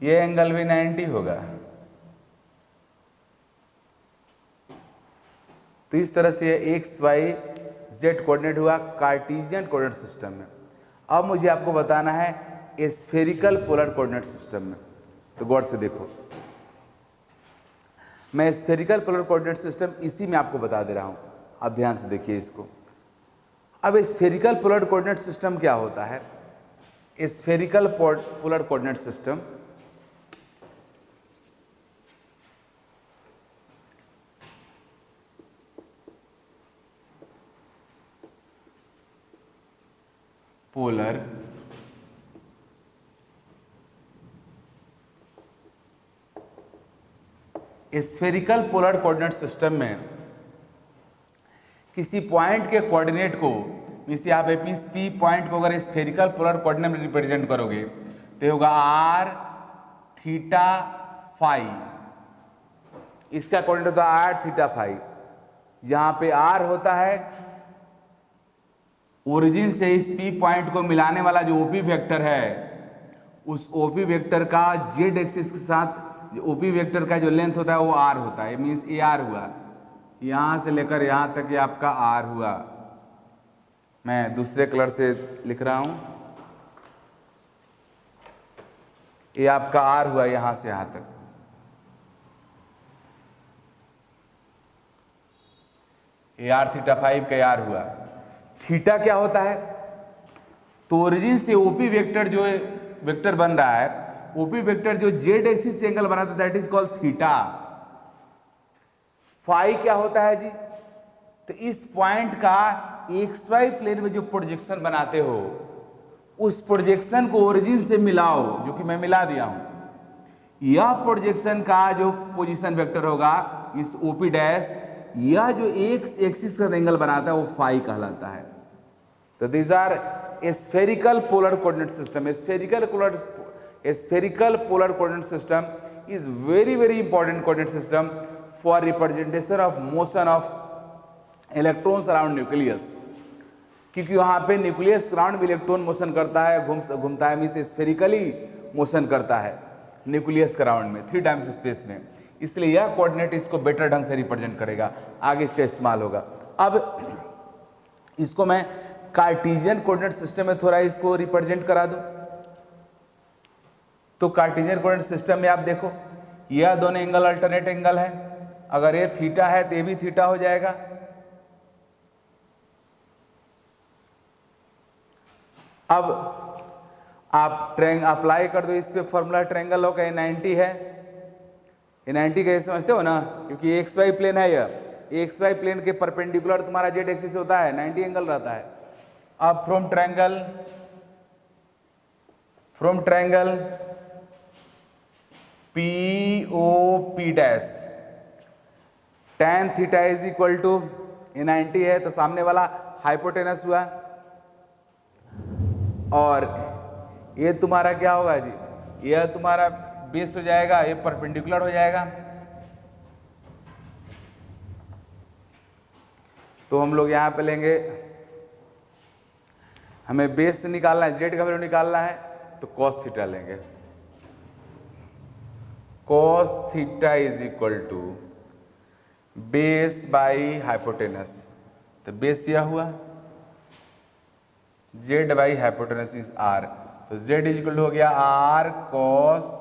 ये एंगल भी 90 होगा। तो इस तरह से एक्स वाई जेड कोऑर्डिनेट हुआ कार्टेशियन कोऑर्डिनेट सिस्टम में। अब मुझे आपको बताना है स्फेरिकल पोलर कोऑर्डिनेट सिस्टम में। तो गौर से देखो, मैं स्फेरिकल पोलर कोऑर्डिनेट सिस्टम इसी में आपको बता दे रहा हूं, आप ध्यान से देखिए इसको। अब स्फेरिकल पोलर कोऑर्डिनेट सिस्टम क्या होता है? Spherical polar coordinate system polar spherical polar coordinate system में किसी पॉइंट के कोऑर्डिनेट को, मीन्स यहाँ पे पी पॉइंट को अगर स्फेरिकल पोलर कोऑर्डिनेट में रिप्रेजेंट करोगे तो होगा आर थीटा फाई। इसका कोऑर्डिनेट होता है आर थीटा फाई, जहां पे आर होता है ओरिजिन से इस पी पॉइंट को मिलाने वाला जो ओपी वेक्टर है, उस ओपी वेक्टर का जेड एक्सिस के साथ ओपी वेक्टर का जो लेंथ होता है वो आर होता है। मीन्स ए आर हुआ, यहां से लेकर यहां तक ये आपका आर हुआ। मैं दूसरे कलर से लिख रहा हूं, ये आपका आर हुआ यहां से यहां तक। ए आर थीटा फाइव का आर हुआ। थीटा क्या होता है? तो ओरिजिन से ओपी वेक्टर जो वेक्टर बन रहा है, ओपी वेक्टर जो जेड एक्सिस से एंगल बनाता है that is called theta. Phi क्या होता है जी? तो इस पॉइंट का एक्स वाई प्लेन में जो प्रोजेक्शन बनाते हो, उस प्रोजेक्शन को ओरिजिन से मिलाओ, जो कि मैं मिला दिया हूं। यह प्रोजेक्शन का जो पोजीशन वेक्टर होगा इस ओपी डैश, यह जो एक्स एक्सिस का एंगल बनाता है वो फाई कहलाता है। तो this are spherical polar coordinate system. Spherical polar coordinate system is very important coordinate system for representation of motion of electrons around nucleus, क्योंकि वहां पे न्यूक्लियस अराउंड भी इलेक्ट्रॉन मोशन करता है, घूमता है, मीन्स स्फेरिकली मोशन करता है न्यूक्लियस अराउंड में 3 डायमेंशनल स्पेस में। इसलिए यह कोऑर्डिनेट इसको बेटर ढंग से रिप्रेजेंट करेगा, आगे इसका इस्तेमाल होगा। अब इसको मैं कार्टेशियन कोऑर्डिनेट सिस्टम में थोड़ा इसको रिप्रेजेंट करा दूं। तो कार्टेशियन कोऑर्डिनेट सिस्टम में आप देखो, यह दोनों एंगल अल्टरनेट एंगल है। अगर ये थीटा है तो ये भी थीटा हो जाएगा। अब आप ट्रेंग अप्लाई कर दो इस पे फॉर्मूला, ट्रायंगल का ये 90 है, ये 90 कैसे समझते हो ना, क्योंकि एक्स वाई प्लेन है यह, एक्स वाई प्लेन के परपेंडिकुलर तुम्हारा जेड एक्सिस होता है 90 एंगल रहता है। अब from triangle P O P dash tan theta is equal to 90 है तो सामने वाला हाइपोटेनस हुआ, और ये तुम्हारा क्या होगा जी, यह तुम्हारा बेस हो जाएगा, ये परपेंडिकुलर हो जाएगा। तो हम लोग यहां पे लेंगे, हमें बेस निकालना है, जेड का वैल्यू निकालना है तो cos थीटा लेंगे। cos theta is equal to base by hypotenuse, तो बेस यह हुआ, z by hypotenuse is r, तो जेड इज इक्वल टू हो गया r cos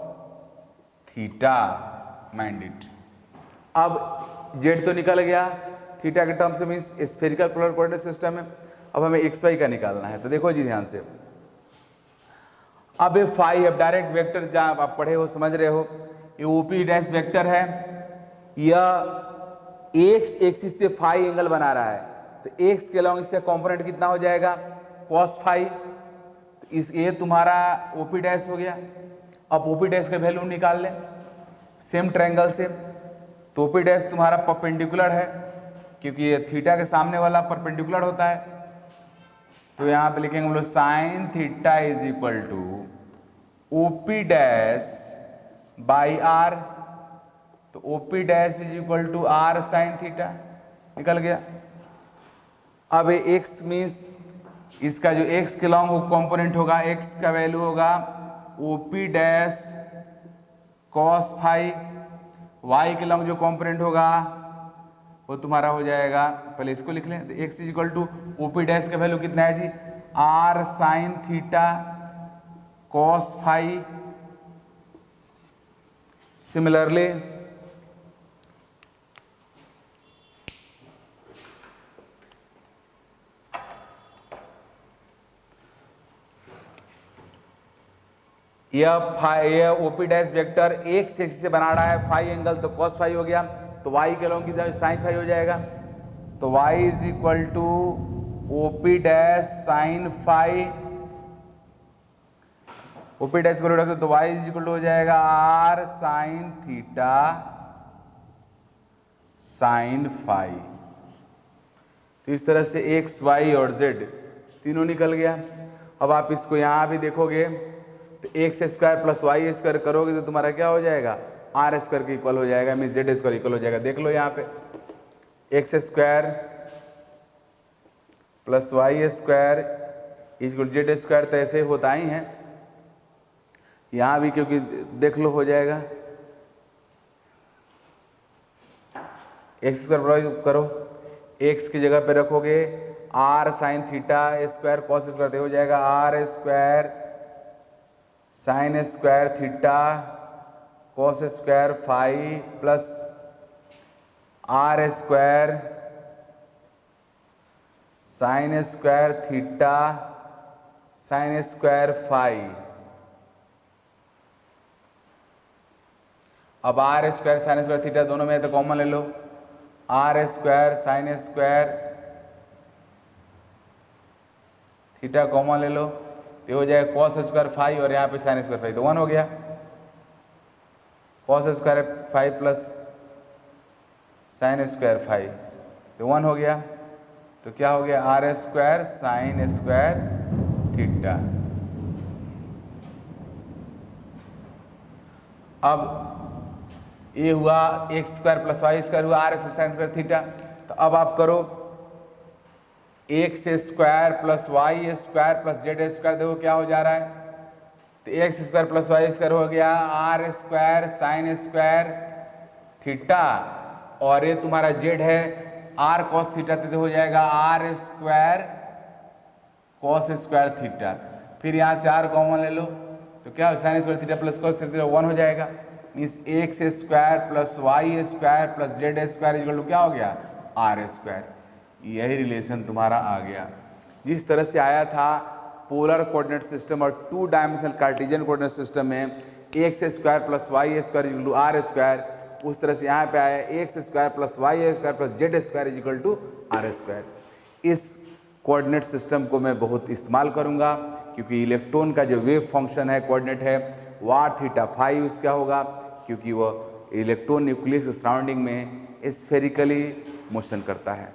theta, mind it. अब जेड तो निकल गया, थीटा के टर्म से means spherical polar coordinate system है। अब हमें एक्स वाई का निकालना है, तो देखो जी ध्यान से, अब ये फाई, अब डायरेक्ट वेक्टर जहां आप पढ़े हो समझ रहे हो, ये ओपी डैश वेक्टर है, यह एक्स एक्सिस से फाई एंगल बना रहा है, तो एक्स के अलॉन्ग इसका कंपोनेंट कितना हो जाएगा cos फाई, तो इस ये तुम्हारा ओपी डैश हो गया। अब ओपी डैश का वैल्यू निकाल लें सेम ट्रायंगल से, तो ओपी डैश तुम्हारा परपेंडिकुलर है क्योंकि ये थीटा के सामने वाला परपेंडिकुलर होता है, तो यहां पे लिखेंगे हम लोग sine theta is equal to OP dash by r, तो OP dash is equal to r sine theta, निकल गया। अब एक्स मीन्स इसका जो एक्स के लॉन्ग कंपोनेंट होगा, एक्स का वैल्यू होगा OP dash cos phi, y के लॉन्ग जो कंपोनेंट होगा वो तुम्हारा हो जाएगा, पहले इसको लिख लें, तो x is equal to OP dash का वैल्यू कितना है जी, r sine theta cos phi. Similarly यह OP dash vector x axis से बना रहा है फाई एंगल, तो कॉस फाई हो गया, तो वाई के लॉन्ग की साइन फाई हो जाएगा, तो y is equal to OP dash sine phi, OP dash को रखते तो वाई इज इक्वल टू हो जाएगा r sine theta sine phi. तो इस तरह से एक्स वाई और जेड तीनों निकल गया। अब आप इसको यहां भी देखोगे तो x square plus y square करोगे तो तुम्हारा क्या हो जाएगा, आर स्क्वायर के इक्वल हो जाएगा, मीन जेड स्क्वायर इक्वल हो जाएगा। देख लो यहाँ पे x square plus y square equal z square, तो ऐसे होता ही है यहाँ भी, क्योंकि देख लो हो जाएगा, एक्स स्क्वायर करो, एक्स की जगह पे रखोगे r sine theta square cos square, तो हो जाएगा r square sine square theta cos square phi plus r square sine square theta sine square phi. अब r square sine square theta दोनों में तो कॉमन ले लो, r square sine square theta common ले लो, तो हो जाएगा कॉस स्क्वायर फाई और यहाँ पे साइन स्क्वायर फाई, तो 1 हो गया, cos square phi plus sine square phi, तो 1 हो गया, तो क्या हो गया r square sine square theta. अब ये हुआ x square plus y square हुआ r square sine square theta, तो अब आप करो x square plus y square plus z square, देखो क्या हो जा रहा है, तो x square plus y square हो गया r square sine square theta, और ये तुम्हारा जेड है आर कॉस थीटा, तो हो जाएगा r square cos square theta, फिर यहाँ से आर कॉमन ले लो, तो क्या हो sine square theta plus cos theta 1 हो जाएगा, means x square plus y square plus z square equal to क्या हो गया आर स्क्वायर। यही रिलेशन तुम्हारा आ गया। जिस तरह से आया था पोलर कोऑर्डिनेट सिस्टम और 2 डायमेंशनल कार्टेशियन कोऑर्डिनेट सिस्टम में x square plus y square equal to r square, उस तरह से यहाँ पे आया x square plus y square plus z square is equal to r square. इस कोऑर्डिनेट सिस्टम को मैं बहुत इस्तेमाल करूँगा, क्योंकि इलेक्ट्रॉन का जो वेव फंक्शन है कोऑर्डिनेट है वो आर थीटा फाई उसका होगा, क्योंकि वो इलेक्ट्रॉन न्यूक्लियस सराउंडिंग में स्फेरिकली मोशन करता है।